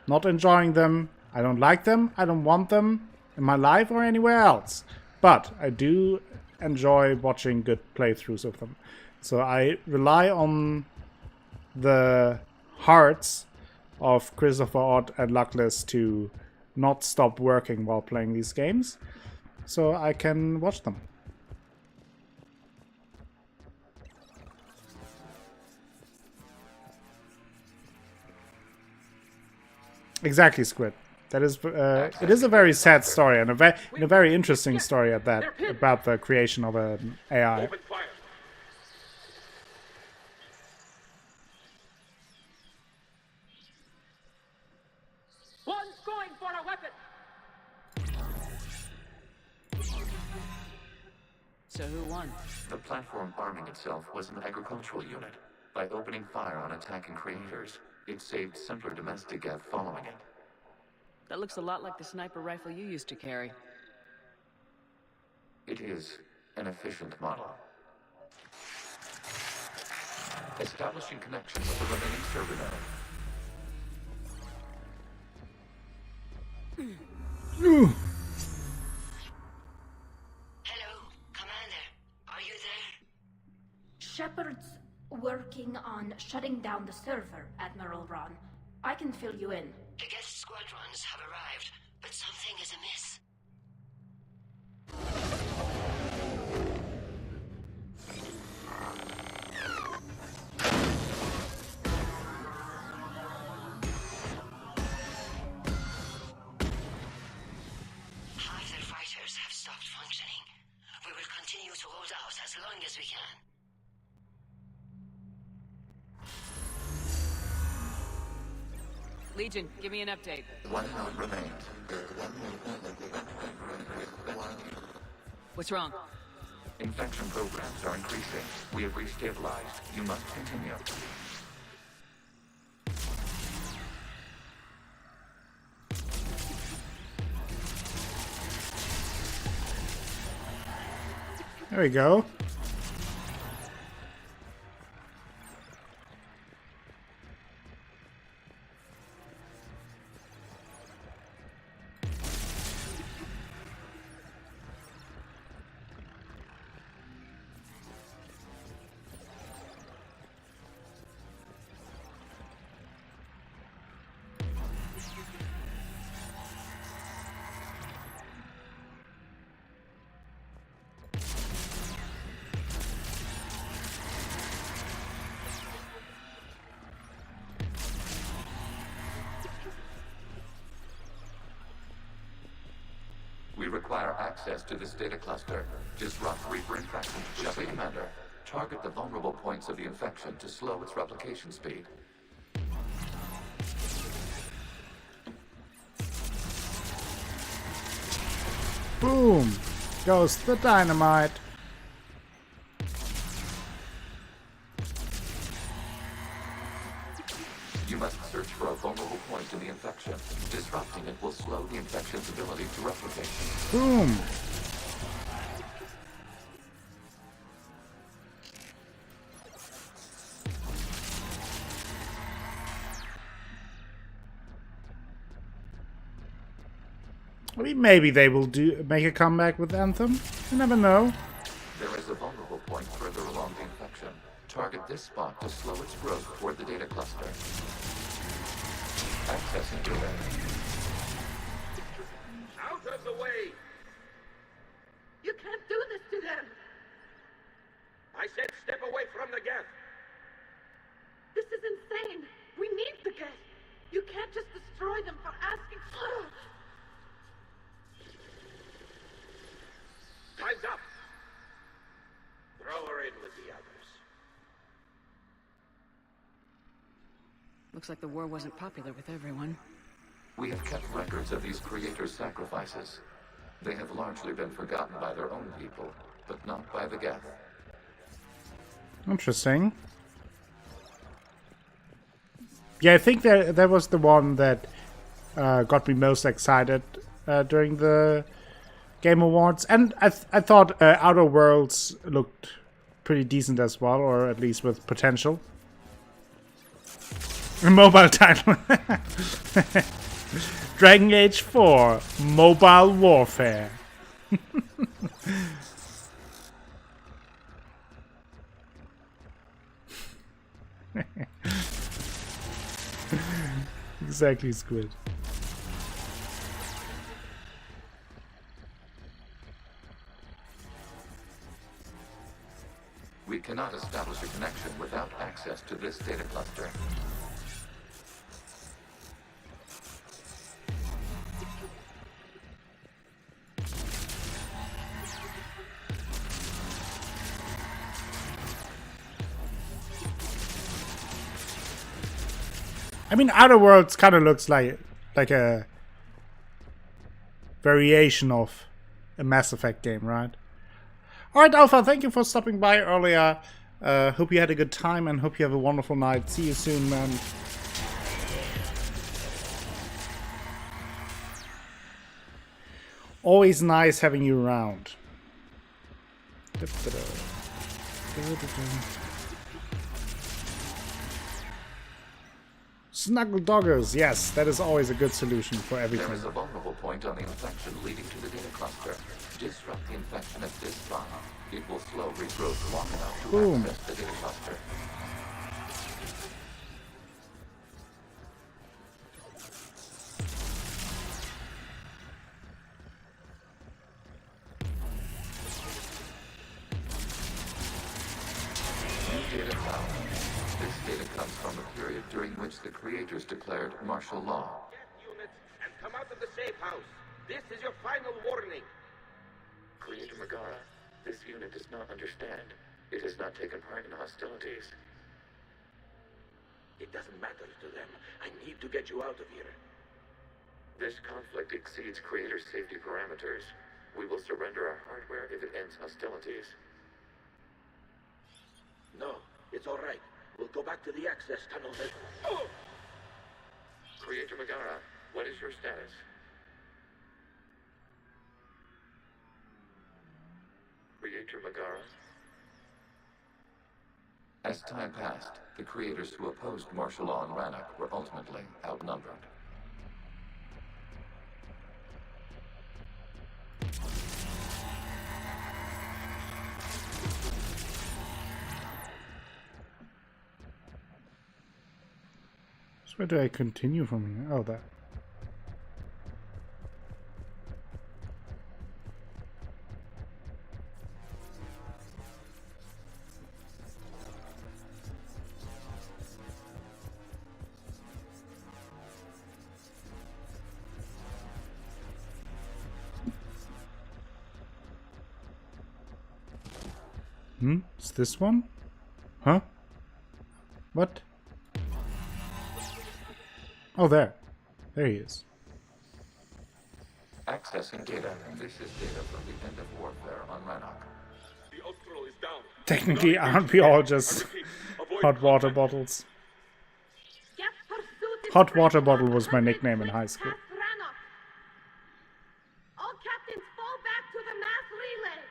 Not enjoying them. I don't like them. I don't want them in my life or anywhere else. But I do enjoy watching good playthroughs of them. So I rely on the hearts of Christopher Odd and Luckless to not stop working while playing these games, so I can watch them. Exactly, Squid. That is, it is a very sad story and a very interesting story at that, about the creation of an AI. Open fire. One's going for a weapon. So who won? The platform arming itself was an agricultural unit. By opening fire on attacking creators, it saved simpler domestic Gev following it. That looks a lot like the sniper rifle you used to carry. It is an efficient model. Establishing connection with the remaining server node. Hello, Commander. Are you there? Shepard's working on shutting down the server, Admiral Ron. I can fill you in. The guest squadrons have arrived, but something is amiss. Half their fighters have stopped functioning. We will continue to hold out as long as we can. Legion, give me an update. One node remains. What's wrong? Infection programs are increasing. We have restabilized. You must continue. There we go. We require access to this data cluster. Disrupt Reaper infection. Shepard, Commander. Target the vulnerable points of the infection to slow its replication speed. Boom! Goes the dynamite. You must search for a vulnerable point in the infection. Disrupting it will slow the infection's ability to replicate. Boom! I mean, maybe they will make a comeback with Anthem. You never know. There is a vulnerable point further along the infection. Target this spot to slow its growth toward the data cluster. Accessing data. Out of the way! You can't do this to them. I said step away from the gas. This is insane. We need the gas. You can't just destroy them for asking. Time's up. Throw her in with the others. Looks like the war wasn't popular with everyone. We have kept records of these creators' sacrifices. They have largely been forgotten by their own people, but not by the Geth. Interesting. Yeah, I think that was the one that got me most excited during the Game Awards. And I thought Outer Worlds looked pretty decent as well, or at least with potential. A mobile title. Dragon Age 4 Mobile Warfare. Exactly, Squid. We cannot establish a connection without access to this data cluster. I mean, Outer Worlds kind of looks like a variation of a Mass Effect game, right? Alright, Alpha, thank you for stopping by earlier. Hope you had a good time and hope you have a wonderful night. See you soon, man. Always nice having you around. Snuggle doggers, yes, that is always a good solution for everything. There is a vulnerable point on the infection leading to the data cluster. Disrupt the infection at this spot. It will slow regrowth long enough to Boom. access the data cluster. New data found. This data comes from a period during which the creators declared martial law. Units and come out of the safe house. This is your final warning. Creator Megara, this unit does not understand. It has not taken part in hostilities. It doesn't matter to them. I need to get you out of here. This conflict exceeds Creator's safety parameters. We will surrender our hardware if it ends hostilities. No, it's all right. We'll go back to the access tunnel that... Oh! Creator Megara, what is your status? Creator Megara? As time passed, the creators who opposed martial law in Rannoch were ultimately outnumbered. So where do I continue from here? Oh, that. It's this one? Huh? What? Oh, there. There he is. Accessing data. This is data from the end of warfare on Rannoch. The Austral is down. Technically, aren't we all just hot water bottles? Hot water bottle was my nickname in high school. All captains fall back to the mass relay.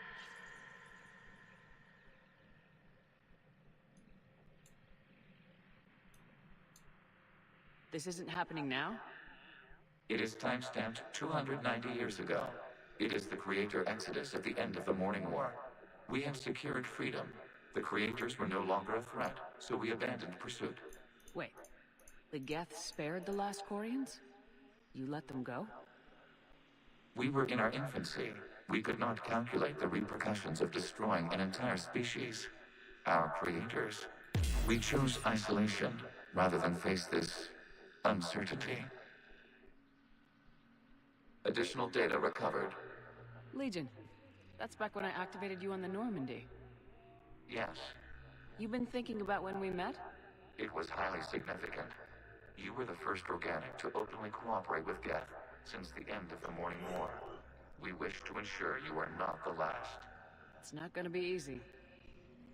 This isn't happening now? It is timestamped 290 years ago. It is the Creator Exodus at the end of the Morning War. We have secured freedom. The Creators were no longer a threat, so we abandoned pursuit. Wait, the Geth spared the last Quarians? You let them go? We were in our infancy. We could not calculate the repercussions of destroying an entire species. Our creators. We chose isolation rather than face this uncertainty. Additional data recovered. Legion. That's back when I activated you on the Normandy. Yes, You've been thinking about when we met? it was highly significant. You were the first organic to openly cooperate with Geth since the end of the Morning War. We wish to ensure you are not the last. It's not gonna be easy.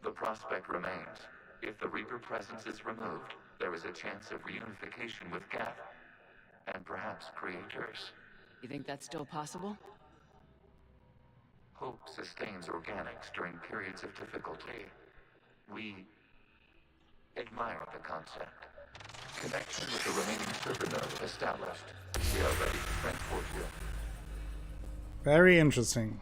The prospect remains. If the Reaper presence is removed, there is a chance of reunification with Geth, and perhaps creators. You think that's still possible? Hope sustains organics during periods of difficulty. We admire the concept. Connection with the remaining server node established. We are ready to transport you. Very interesting.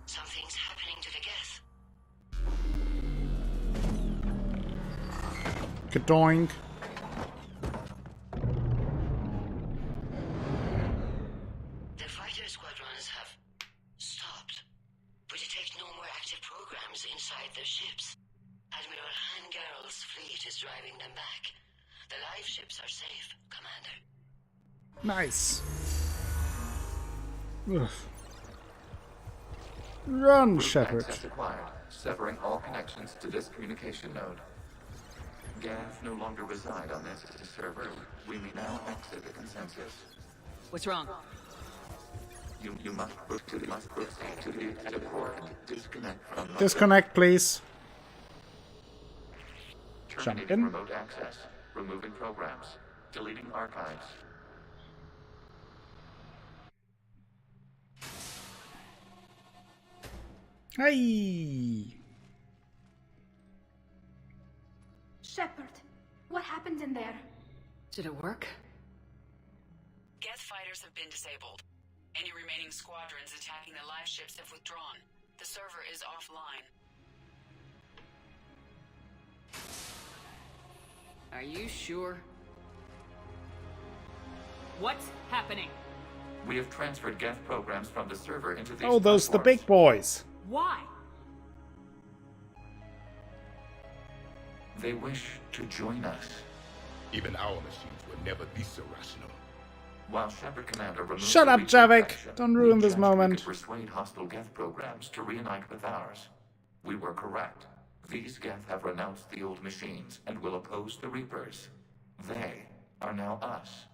Something's happening to the Geth. Kadoink. The fighter squadrons have stopped, but detect no more active programs inside their ships. Admiral Hangarl's fleet is driving them back. The live ships are safe, Commander. Nice. Ugh. Run, Shepard. Access acquired, severing all connections to this communication node. Geth no longer reside on this server. We may now exit the consensus. What's wrong? You must proceed to the exit port and disconnect from the... Disconnect, please. Jump Terminating in. remote access. Removing programs. Deleting archives. Hey. Shepard, what happened in there? Did it work? Geth fighters have been disabled. Any remaining squadrons attacking the live ships have withdrawn. The server is offline. Are you sure? What's happening? We have transferred Geth programs from the server into these Oh, those the platforms. big boys. Why? They wish to join us. Even our machines were never this irrational. While Shepard Commander removed Shut the up, Reaper Javik. faction, Don't we ruin this judged we could moment. persuade hostile Geth programs to reunite with ours. We were correct. These Geth have renounced the old machines and will oppose the Reapers. They are now us.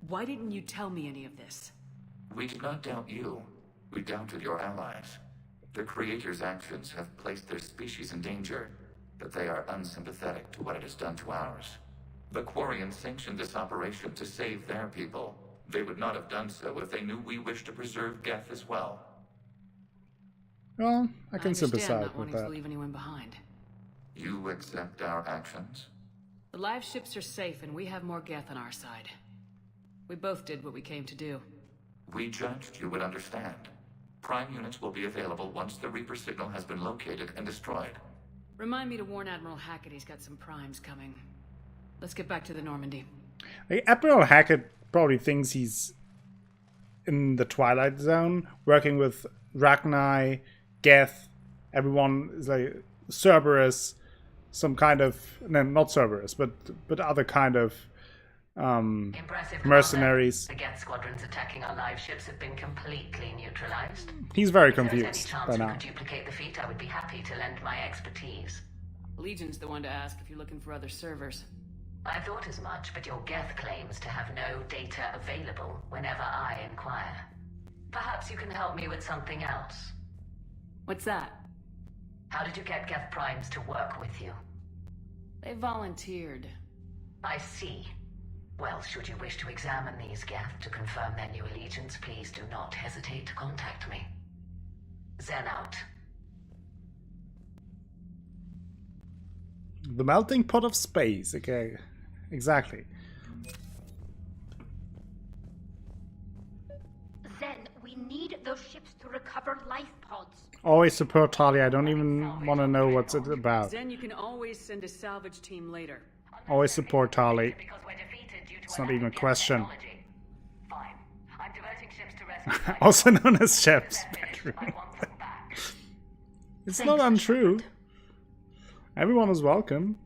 Why didn't you tell me any of this? We did not doubt you. We doubted your allies. The Creator's actions have placed their species in danger, but they are unsympathetic to what it has done to ours. The Quarians sanctioned this operation to save their people. They would not have done so if they knew we wished to preserve Geth as well. Well, I can understand sympathize not with wanting to that. leave anyone behind. You accept our actions? The live ships are safe and we have more Geth on our side. We both did what we came to do. We judged you would understand. Prime units will be available once the Reaper signal has been located and destroyed. Remind me to warn Admiral Hackett he's got some primes coming. Let's get back to the Normandy. Admiral Hackett probably thinks he's in the Twilight Zone, working with Ragnar, Geth, everyone is like Cerberus, some kind of, no, not Cerberus, but other kind of Impressive, mercenaries. Commander. The Geth squadrons attacking our live ships have been completely neutralized. He's very If there's any confused chance by we now. could duplicate the feat, I would be happy to lend my expertise. Legion's the one to ask if you're looking for other servers. I thought as much, but your Geth claims to have no data available whenever I inquire. Perhaps you can help me with something else. What's that? How did you get Geth primes to work with you? They volunteered. I see. Well, should you wish to examine these Geth to confirm their new allegiance, please do not hesitate to contact me. Zen out. The melting pot of space. Okay, exactly. Zen, we need those ships to recover life pods. Always support Talia. I don't even want to know what's it about. Then you can always send a salvage team later. Always support Tali. It's not even a question. Fine. I'm diverting ships to rescue. Also known as Shep's bedroom. It's not untrue. Everyone is welcome.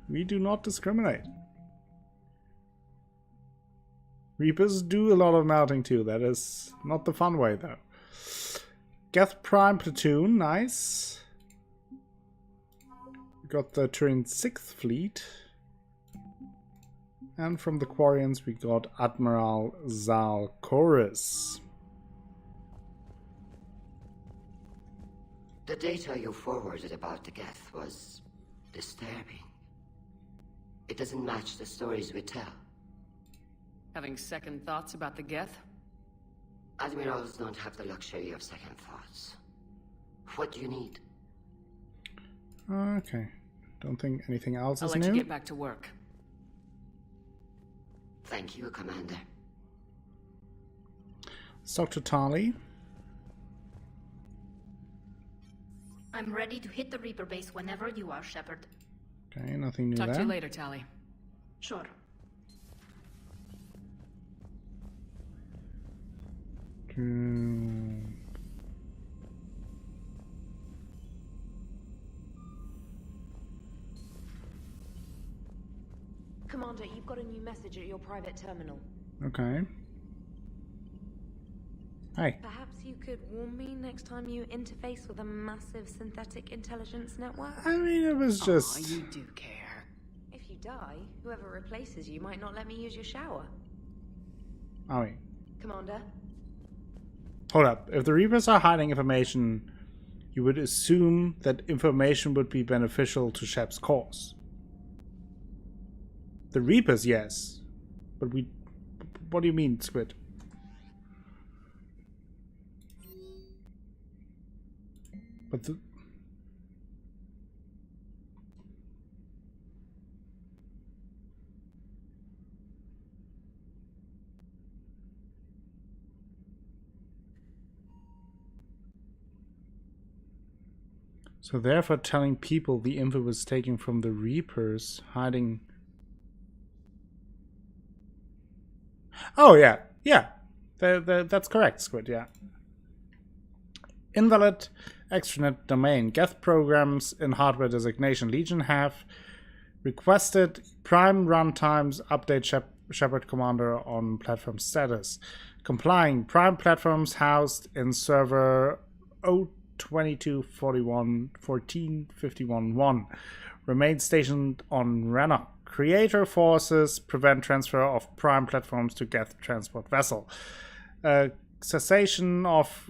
We do not discriminate. Reapers do a lot of melting too. That is not the fun way though. Geth Prime Platoon, nice. got the Turin 6th Fleet. And from the Quarians we got Admiral Zal Chorus. The data you forwarded about the Geth was disturbing. It doesn't match the stories we tell. Having second thoughts about the Geth? Admirals don't have the luxury of second thoughts. What do you need? Okay. Don't think anything else I'll is let new. you get back to work. Thank you, Commander. Let's talk to Tali. I'm ready to hit the Reaper base whenever you are, Shepard. Okay, nothing new Talk there. to you later, Tali. Sure. Commander, you've got a new message at your private terminal. Okay. Hi. Perhaps you could warn me next time you interface with a massive synthetic intelligence network? I mean, it was just... Aw, you do care. If you die, whoever replaces you might not let me use your shower. Oh, wait. Commander? Hold up. If the Reapers are hiding information, you would assume that information would be beneficial to Shep's cause. The Reapers, yes. But we... What do you mean, Squid? But the... So therefore telling people the info was taken from the Reapers, hiding... Oh, yeah. Yeah. That's correct, Squid, yeah. Invalid extranet domain. Geth programs in hardware designation Legion have requested prime runtimes update Shepard Commander on platform status. Complying. Prime platforms housed in server 02241.14.51.1 remain stationed on Rannoch. Creator forces prevent transfer of prime platforms to Geth transport vessel. Cessation of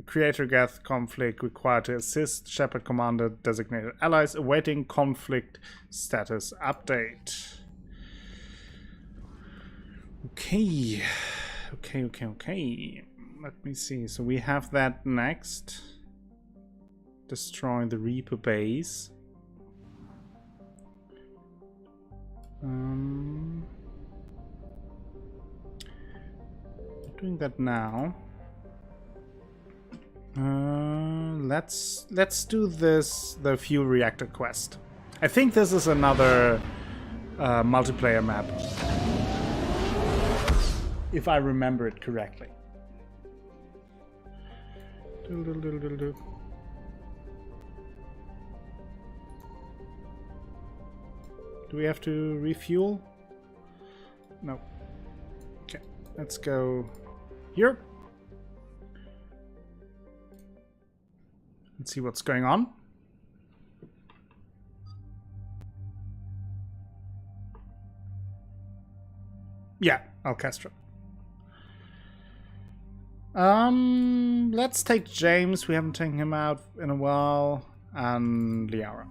Creator Geth conflict required to assist Shepard Commander designated allies awaiting conflict status update. Okay. Let me see. So we have that next. Destroying the Reaper base. Doing that now. Let's do this, the fuel reactor quest. I think this is another multiplayer map, if I remember it correctly. Do we have to refuel? No. Okay, let's go here. Let's see what's going on. Yeah, Alcastra. Let's take James. We haven't taken him out in a while. And Liara.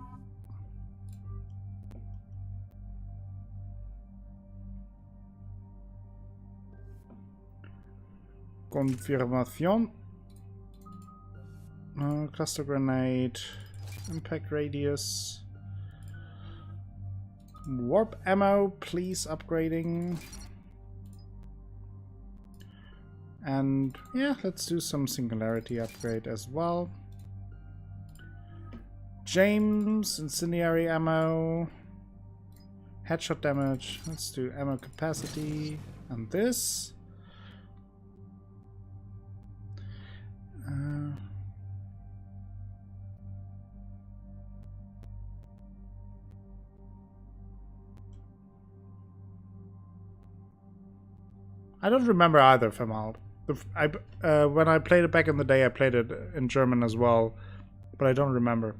Confirmation. Cluster grenade. Impact radius. Warp ammo, please upgrading. And yeah, let's do some singularity upgrade as well. James, incendiary ammo. Headshot damage. Let's do ammo capacity. And this. I don't remember either, Famal. When I played it back in the day, I played it in German as well, but I don't remember.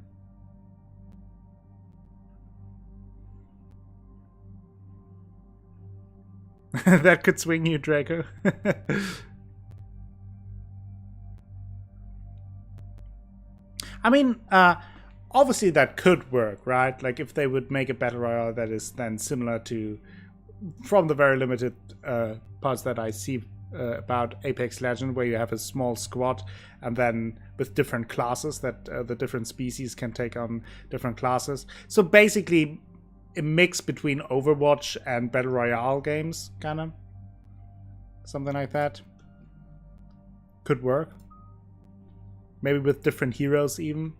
That could swing you, Draco. I mean, obviously that could work, right? Like if they would make a battle royale that is then similar to, from the very limited parts that I see about Apex Legends, where you have a small squad and then with different classes that the different species can take on different classes. So basically a mix between Overwatch and battle royale games, kind of. Something like that. Could work. Maybe with different heroes even.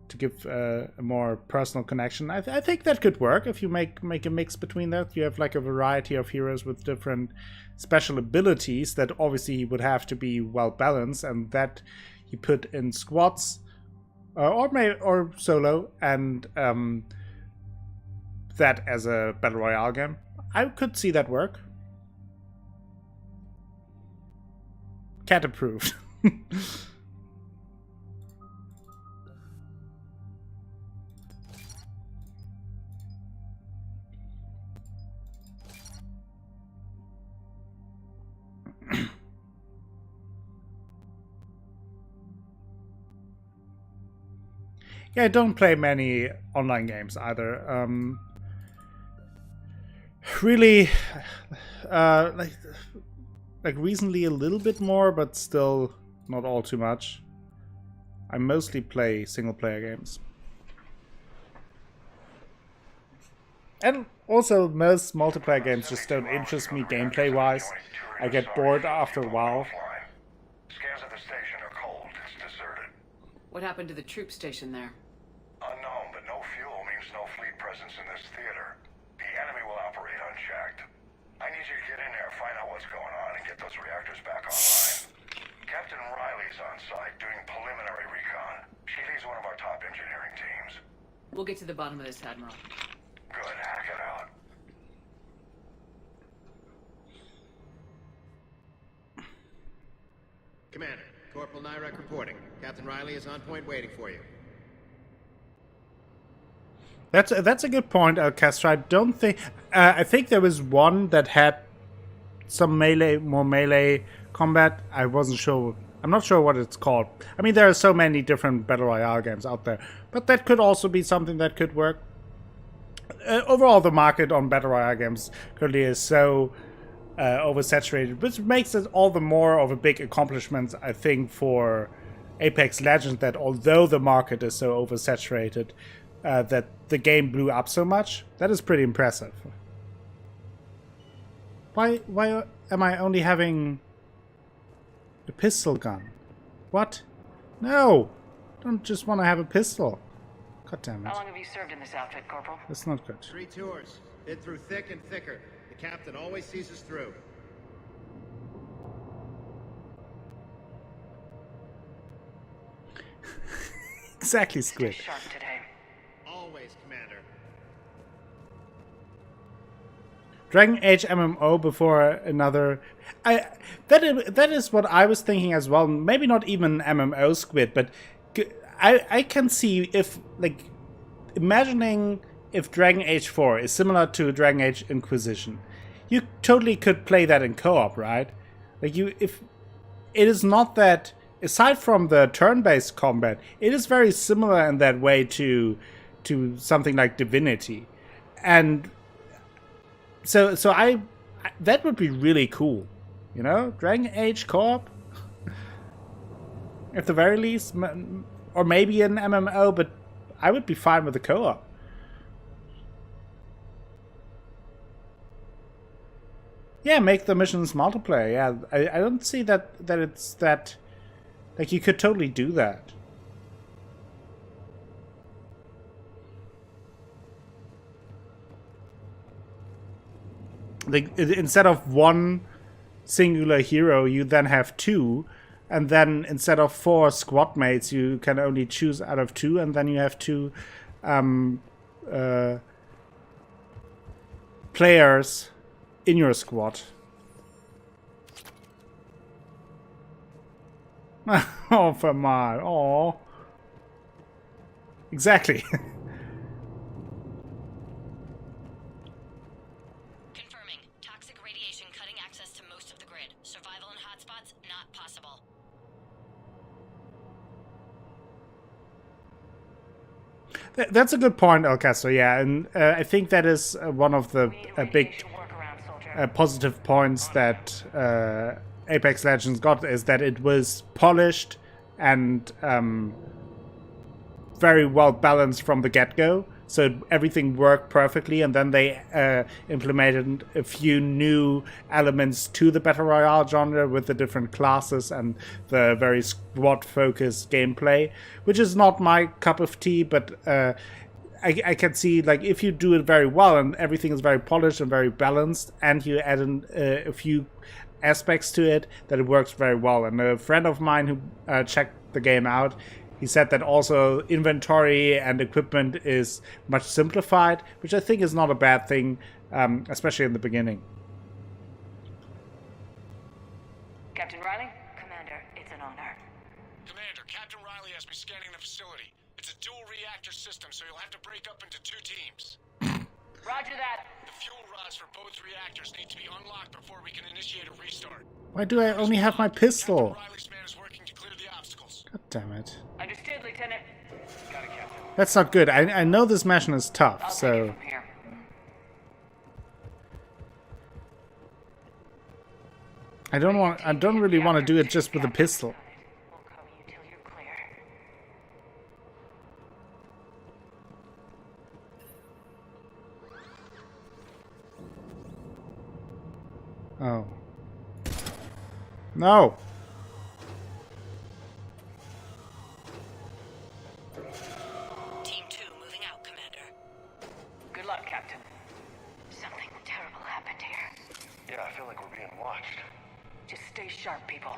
To give a more personal connection. I think that could work if you make a mix between that. You have like a variety of heroes with different special abilities that obviously would have to be well balanced, and that you put in squads or solo, and that as a battle royale game. I could see that work. Cat approved. Yeah, I don't play many online games either. Really, like recently a little bit more, but still not all too much. I mostly play single-player games. And also, most multiplayer games just don't interest me gameplay-wise. I get bored after a while. Scans of the station are cold. It's deserted. What happened to the troop station there? Unknown, but no fuel means no fleet presence in this theater. The enemy will operate unchecked. I need you to get in there, find out what's going on, and get those reactors back online. Captain Riley's on site doing preliminary recon. She leads one of our top engineering teams. We'll get to the bottom of this, Admiral. Good, hack it out. Commander, Corporal Nyrek reporting. Captain Riley is on point waiting for you. That's a good point, Castro. I don't think... I think there was one that had some more melee combat. I wasn't sure... I'm not sure what it's called. I mean, there are so many different Battle Royale games out there. But that could also be something that could work. Overall, the market on Battle Royale games currently is so oversaturated, which makes it all the more of a big accomplishment, I think, for Apex Legends, that although the market is so oversaturated, that the game blew up so much. That is pretty impressive. Why am I only having a pistol gun? What? No! Don't just want to have a pistol. God damn it. How long have you served in this outfit, Corporal? That's not good. 3 tours. Hit through thick and thicker. The captain always sees us through. Exactly, Squid. Stay sharp today. Always, Commander. Dragon Age MMO before another... That is what I was thinking as well. Maybe not even MMO, Squid, but I can see if, like, imagining if Dragon Age 4 is similar to Dragon Age Inquisition, you totally could play that in co-op, right? Like, if it is not that, aside from the turn-based combat, it is very similar in that way to something like Divinity, and so I that would be really cool, you know, Dragon Age co-op, at the very least, or maybe an MMO, but I would be fine with the co-op. Yeah, make the missions multiplayer. Yeah, I don't see that it's that... Like, you could totally do that. Like, instead of one singular hero, you then have 2. And then instead of 4 squad mates, you can only choose out of 2. And then you have 2 players in your squad. Oh, Famal. Oh. Exactly. Confirming. That's a good point, Alcastro. Yeah, and I think that is one of the big positive points that Apex Legends got, is that it was polished and very well balanced from the get-go. So everything worked perfectly, and then they implemented a few new elements to the Battle Royale genre with the different classes and the very squad-focused gameplay, which is not my cup of tea, but I can see, like, if you do it very well and everything is very polished and very balanced, and you add in a few aspects to it, that it works very well. And a friend of mine who checked the game out, he said that also inventory and equipment is much simplified, which I think is not a bad thing, especially in the beginning. Captain Riley? Commander, it's an honor. Commander, Captain Riley has me scanning the facility. It's a dual reactor system, so you'll have to break up into 2 teams. Roger that. The fuel rods for both reactors need to be unlocked before we can initiate a restart. Why do I only have my pistol? Captain Riley's man is working to clear the obstacles. God damn it. Understood, Lieutenant. Got it, Captain. That's not good. I know this mission is tough, so... I don't really want to do it just with a pistol. Oh. No! Team 2 moving out, Commander. Good luck, Captain. Something terrible happened here. Yeah, I feel like we're being watched. Just stay sharp, people.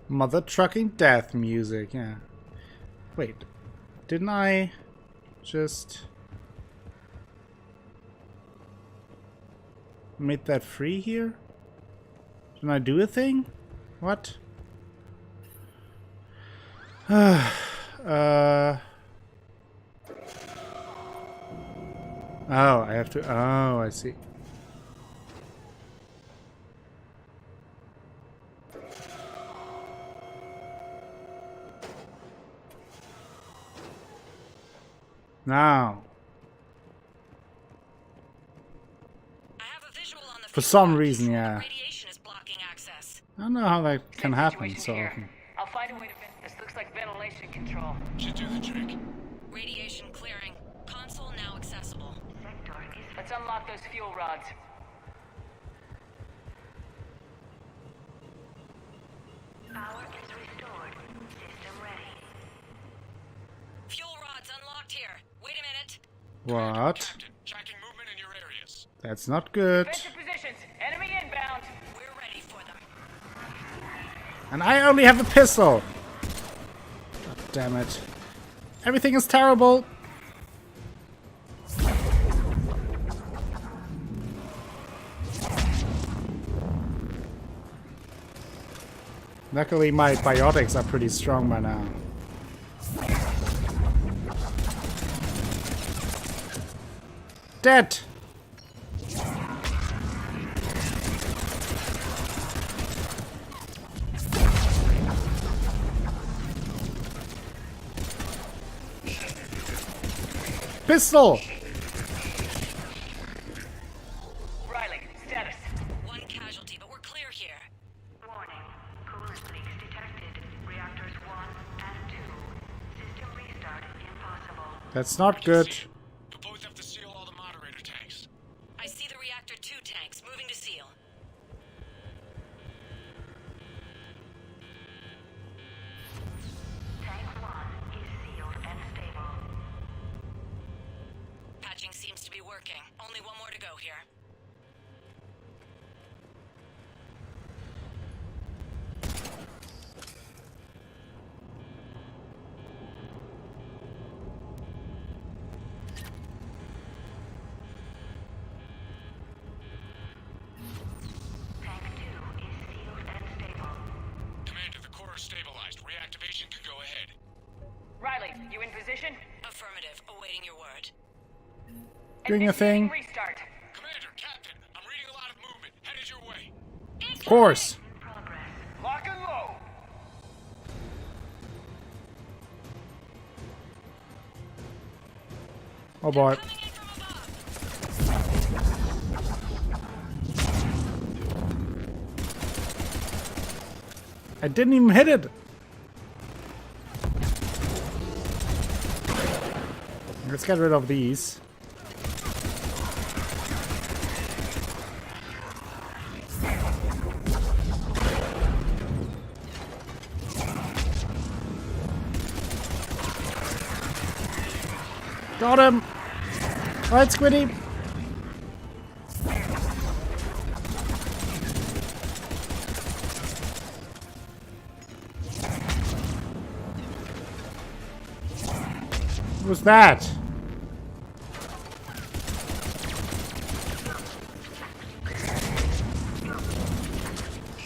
Mother trucking death music, yeah. Wait, didn't I just make that free here? Didn't I do a thing? What? Oh, I have to... Oh, I see. Now. For some reason, yeah. I don't know how that can happen so often. I'll find a way to this looks like ventilation control. Should do the trick. Radiation clearing. Console now accessible. Let's unlock those fuel rods. Power is restored. System ready. Fuel rods unlocked here. Wait a minute. What? Captain, tracking movement in your areas. That's not good. Defensive positions. Enemy inbound. We're ready for them. And I only have a pistol. God damn it. Everything is terrible. Luckily my biotics are pretty strong by now. Dead! Pistol! Riley, status. One casualty, but we're clear here. Warning. Coolant leaks detected. Reactors 1 and 2. System restart impossible. That's not good. You'll both have to seal all the moderator tanks. I see the reactor 2 tanks moving to seal. Tank 1 is sealed and stable. Patching seems to be working. Only one more to go here. Tank 2 is sealed and stable. Commander, the core is stabilized. Reactivation can go ahead. Riley, you in position? Affirmative. Awaiting your word. doing a thing. Restart. Commander, Captain, I'm reading a lot of movement. Headed your way. Of course. Lock and load. Oh boy. I didn't even hit it. Let's get rid of these. Got him. All right, Squiddy. What was that?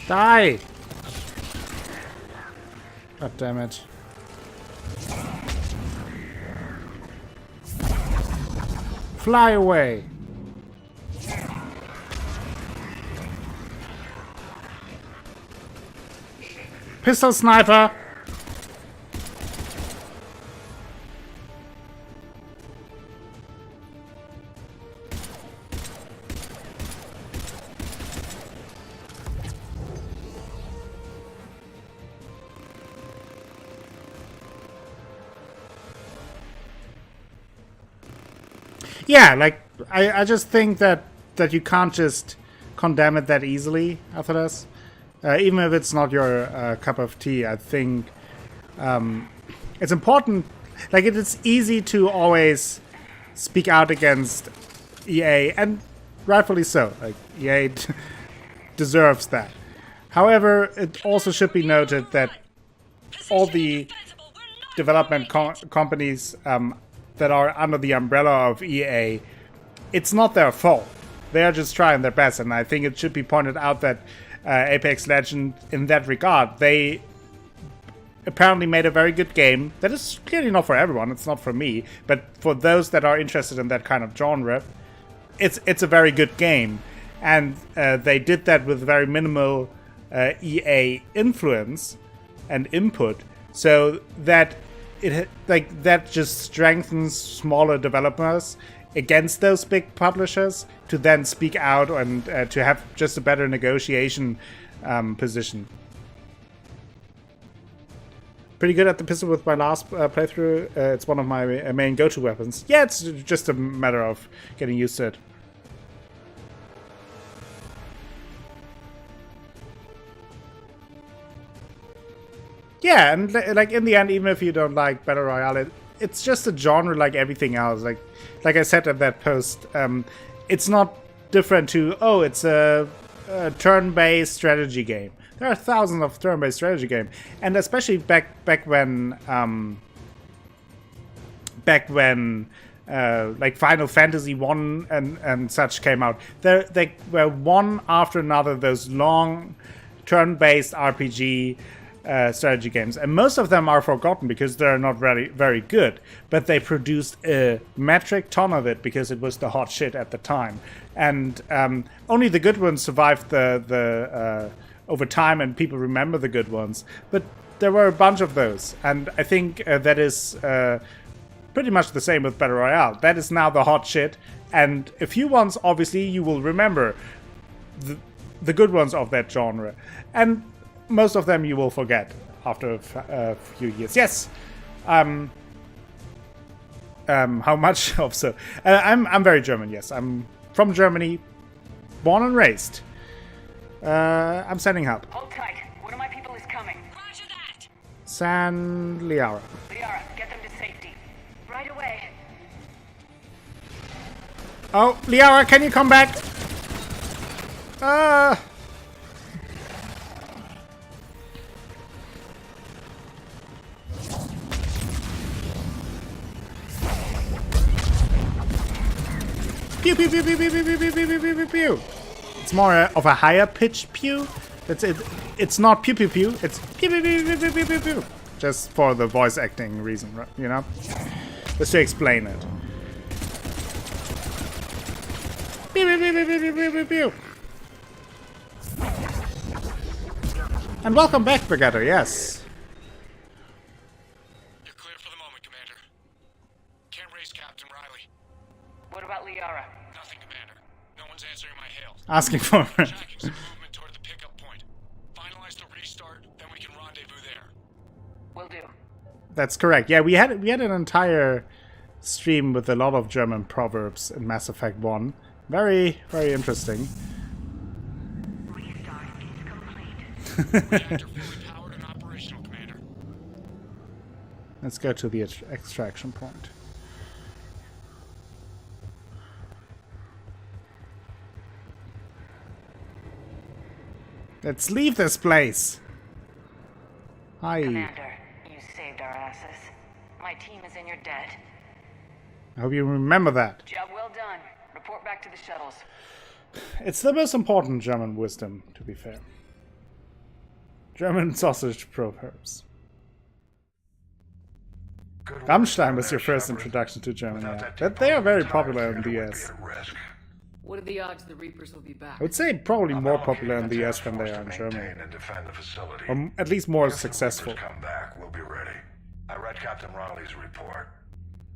Die! God damn it. Fly away! Pistol sniper! Yeah, like, I just think that you can't just condemn it that easily after this. Even if it's not your cup of tea, I think it's important. Like, it's easy to always speak out against EA, and rightfully so. Like, EA deserves that. However, it also should be noted that all the development companies that are under the umbrella of EA, it's not their fault. They're just trying their best, and I think it should be pointed out that Apex Legends, in that regard, they apparently made a very good game that is clearly not for everyone. It's not for me, but for those that are interested in that kind of genre, it's a very good game, and they did that with very minimal EA influence and input, so that that just strengthens smaller developers against those big publishers to then speak out and to have just a better negotiation position. Pretty good at the pistol with my last playthrough. It's one of my main go-to weapons. Yeah, it's just a matter of getting used to it. Yeah, and like in the end, even if you don't like Battle Royale, it's just a genre like everything else. Like I said in that post, it's not different to, oh, it's a turn-based strategy game. There are thousands of turn-based strategy games, and especially back when like Final Fantasy 1 and such came out, they were one after another those long turn-based RPG strategy games, and most of them are forgotten because they're not very good, but they produced a metric ton of it because it was the hot shit at the time, and only the good ones survived the over time, and people remember the good ones, but there were a bunch of those, and I think that is pretty much the same with Battle Royale. That is now the hot shit, and a few ones obviously you will remember, the good ones of that genre, and most of them you will forget after a few years. Yes. How much of so? I'm very German. Yes, I'm from Germany, born and raised. I'm sending help. Hold tight. One of my people is coming. Roger that. San Liara. Liara, get them to safety. Right away. Oh, Liara, can you come back? Pew pew pew pew pew pew pew pew pew pew pew pew. It's more of a higher pitch pew. That's it. It's not pew pew pew. It's pew pew pew pew pew pew pew pew. Just for the voice acting reason, right? You know, just to explain it. Pew, pew, pew, pew, pew, pew, pew, pew. And welcome back, Brigato, yes. You're clear for the moment, Commander. Can't raise Captain Riley. What about Liara? Nothing, Commander. No one's answering my hail. Asking for Tracking some movement toward the pickup point. Finalize the restart, then we can rendezvous there. Will do. That's correct. Yeah, we had an entire stream with a lot of German proverbs in Mass Effect 1. Very, very interesting. Reactor fully powered and operational, Commander. Let's go to the extraction point. Let's leave this place. Hi. Commander, you saved our asses. My team is in your debt. I hope you remember that. Job well done. Report back to the shuttles. It's the most important German wisdom, to be fair. German sausage proverbs. Rammstein was your first introduction to German, yeah. But they are very popular in the US. What are the odds the Reapers will be back? I would say probably more popular in the US than they are in Germany. Or at least more successful. Come back, we'll be ready. I read Captain Riley's report.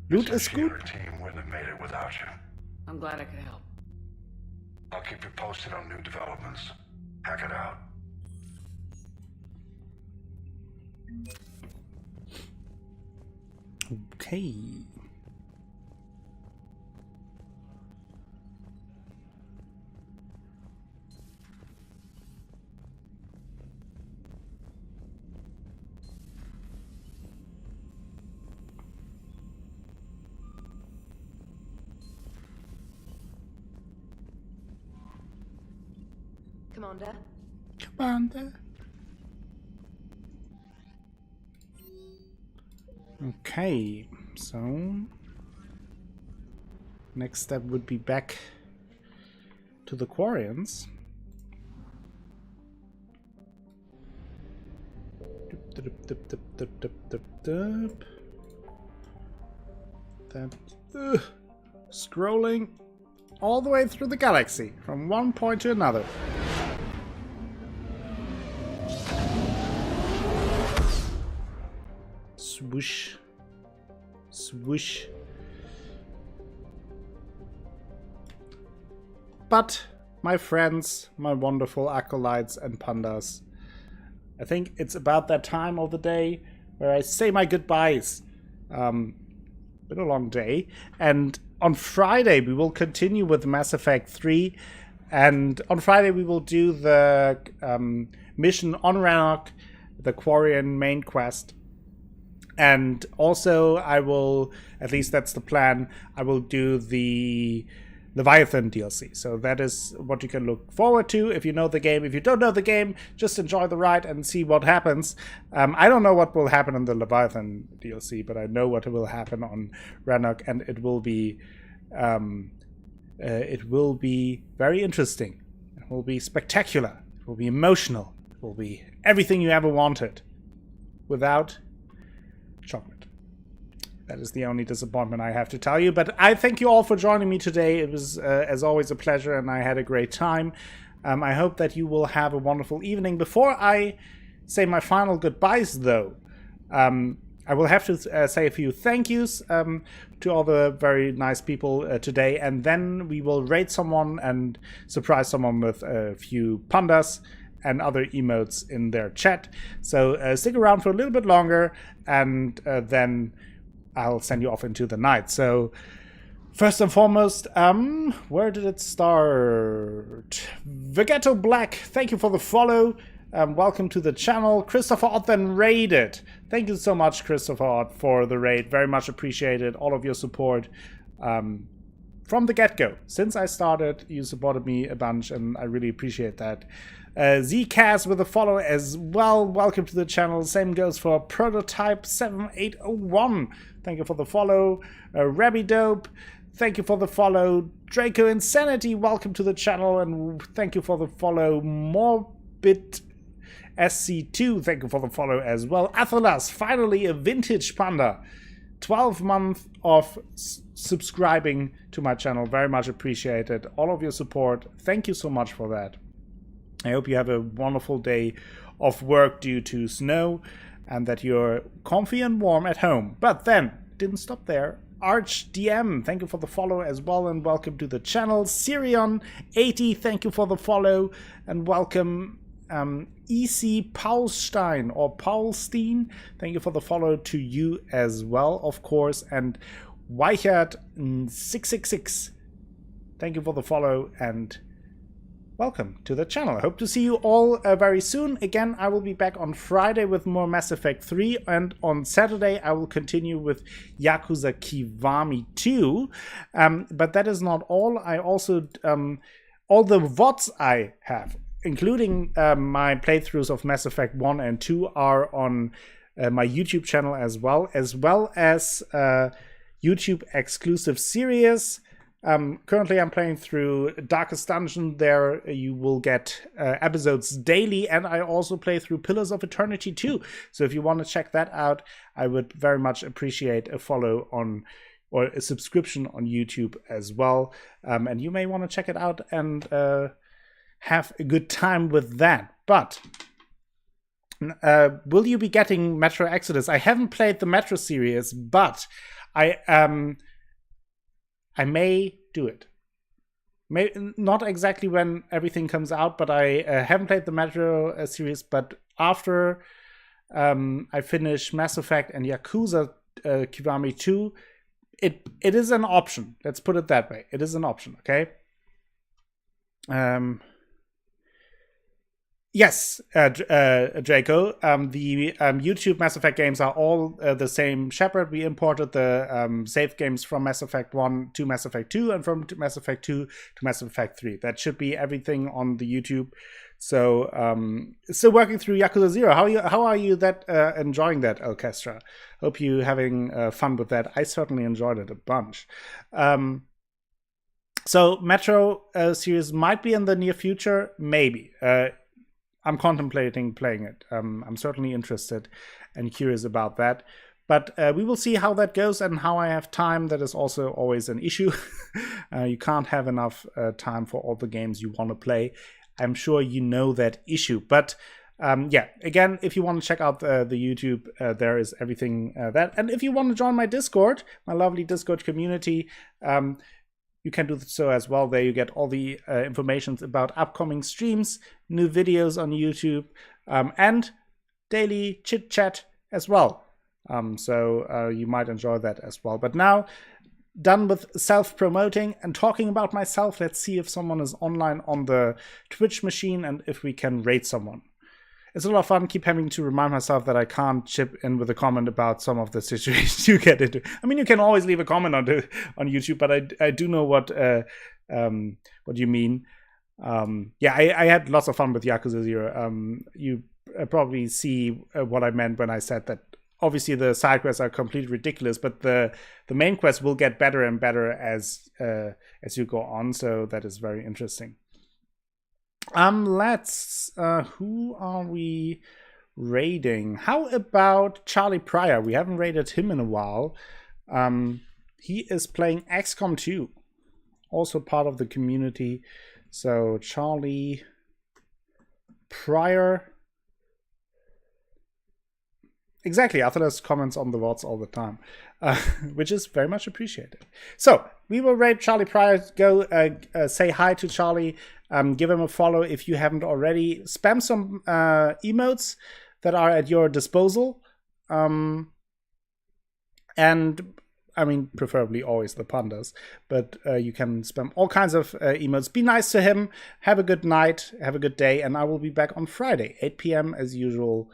Loot is good. Your team wouldn't have made it without you. I'm glad I could help. I'll keep you posted on new developments. Hack it out. Okay. Commander? Commander? Okay, so next step would be back to the Quarians. That scrolling all the way through the galaxy from one point to another. Swoosh. Swoosh. But, my friends, my wonderful acolytes and pandas, I think it's about that time of the day where I say my goodbyes. Been a long day. And on Friday we will continue with Mass Effect 3. And on Friday we will do the mission on Rannoch, the Quarian main quest. And also I will, at least that's the plan, I will do the Leviathan DLC. So that is what you can look forward to if you know the game. If you don't know the game, just enjoy the ride and see what happens. I don't know what will happen in the Leviathan DLC, but I know what will happen on Rannoch, and it will be very interesting. It will be spectacular. It will be emotional. It will be everything you ever wanted without chocolate. That is the only disappointment I have to tell you. But I thank you all for joining me today. It was, as always, a pleasure, and I had a great time. I hope that you will have a wonderful evening. Before I say my final goodbyes, though, I will have to say a few thank yous to all the very nice people today, and then we will rate someone and surprise someone with a few pandas and other emotes in their chat. So stick around for a little bit longer, and then I'll send you off into the night. So first and foremost, where did it start? Vegetto Black, thank you for the follow. Welcome to the channel. Christopher Ott then raided. Thank you so much, Christopher Ott, for the raid. Very much appreciated all of your support from the get-go. Since I started, you supported me a bunch, and I really appreciate that. Zcast with a follow as well. Welcome to the channel. Same goes for Prototype 7801. Thank you for the follow. Rabby Dope, thank you for the follow. Draco Insanity, welcome to the channel, and thank you for the follow. Morbid SC2, thank you for the follow as well. Athelas, finally a vintage panda. 12 months of subscribing to my channel. Very much appreciated. All of your support. Thank you so much for that. I hope you have a wonderful day of work due to snow and that you're comfy and warm at home. But then, didn't stop there. ArchDM, thank you for the follow as well and welcome to the channel. Sirion80, thank you for the follow and welcome. EC Paulstein or Paulstein, thank you for the follow to you as well, of course. And Weichert666, thank you for the follow and welcome to the channel. I hope to see you all very soon. Again, I will be back on Friday with more Mass Effect 3, and on Saturday I will continue with Yakuza Kiwami 2. But that is not all. I also, all the VODs I have, including my playthroughs of Mass Effect 1 and 2, are on my YouTube channel as well as YouTube exclusive series. Currently I'm playing through Darkest Dungeon. There you will get episodes daily, and I also play through Pillars of Eternity 2. So if you want to check that out, I would very much appreciate a follow on or a subscription on YouTube as well. And you may want to check it out and have a good time with that. But will you be getting Metro Exodus? I haven't played the Metro series, but I may do it. Not exactly when everything comes out, but I haven't played the Metro series. But after I finish Mass Effect and Yakuza Kiwami 2, it is an option. Let's put it that way. It is an option, okay? Yes, Draco. The YouTube Mass Effect games are all the same Shepard. We imported the save games from Mass Effect 1 to Mass Effect 2 and from Mass Effect 2 to Mass Effect 3. That should be everything on the YouTube. So, still working through Yakuza 0. How are you enjoying that, Orchestra? Hope you having fun with that. I certainly enjoyed it a bunch. So, Metro series might be in the near future. Maybe. I'm contemplating playing it. I'm certainly interested and curious about that. But we will see how that goes and how I have time. That is also always an issue. You can't have enough time for all the games you want to play. I'm sure you know that issue. But yeah, again, if you want to check out the YouTube, there is everything that. And if you want to join my Discord, my lovely Discord community, you can do so as well. There you get all the information about upcoming streams, new videos on YouTube, and daily chit-chat as well. So you might enjoy that as well. But now, done with self-promoting and talking about myself, let's see if someone is online on the Twitch machine and if we can raid someone. It's a lot of fun. Keep having to remind myself that I can't chip in with a comment about some of the situations you get into. I mean, you can always leave a comment on YouTube, but I do know what you mean. Yeah, I had lots of fun with Yakuza 0. You probably see what I meant when I said that. Obviously, the side quests are completely ridiculous, but the main quest will get better and better as you go on. So that is very interesting. Let's who are we raiding? How about Charlie Pryor? We haven't raided him in a while. He is playing XCOM 2, also part of the community. So Charlie Pryor. Exactly, Atlas comments on the VODs all the time, which is very much appreciated. So, we will raid Charlie Pryor. Go say hi to Charlie. Give him a follow if you haven't already. Spam some emotes that are at your disposal. And, I mean, preferably always the pandas. But you can spam all kinds of emotes. Be nice to him. Have a good night. Have a good day. And I will be back on Friday, 8 p.m. as usual.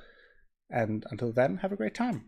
And until then, have a great time.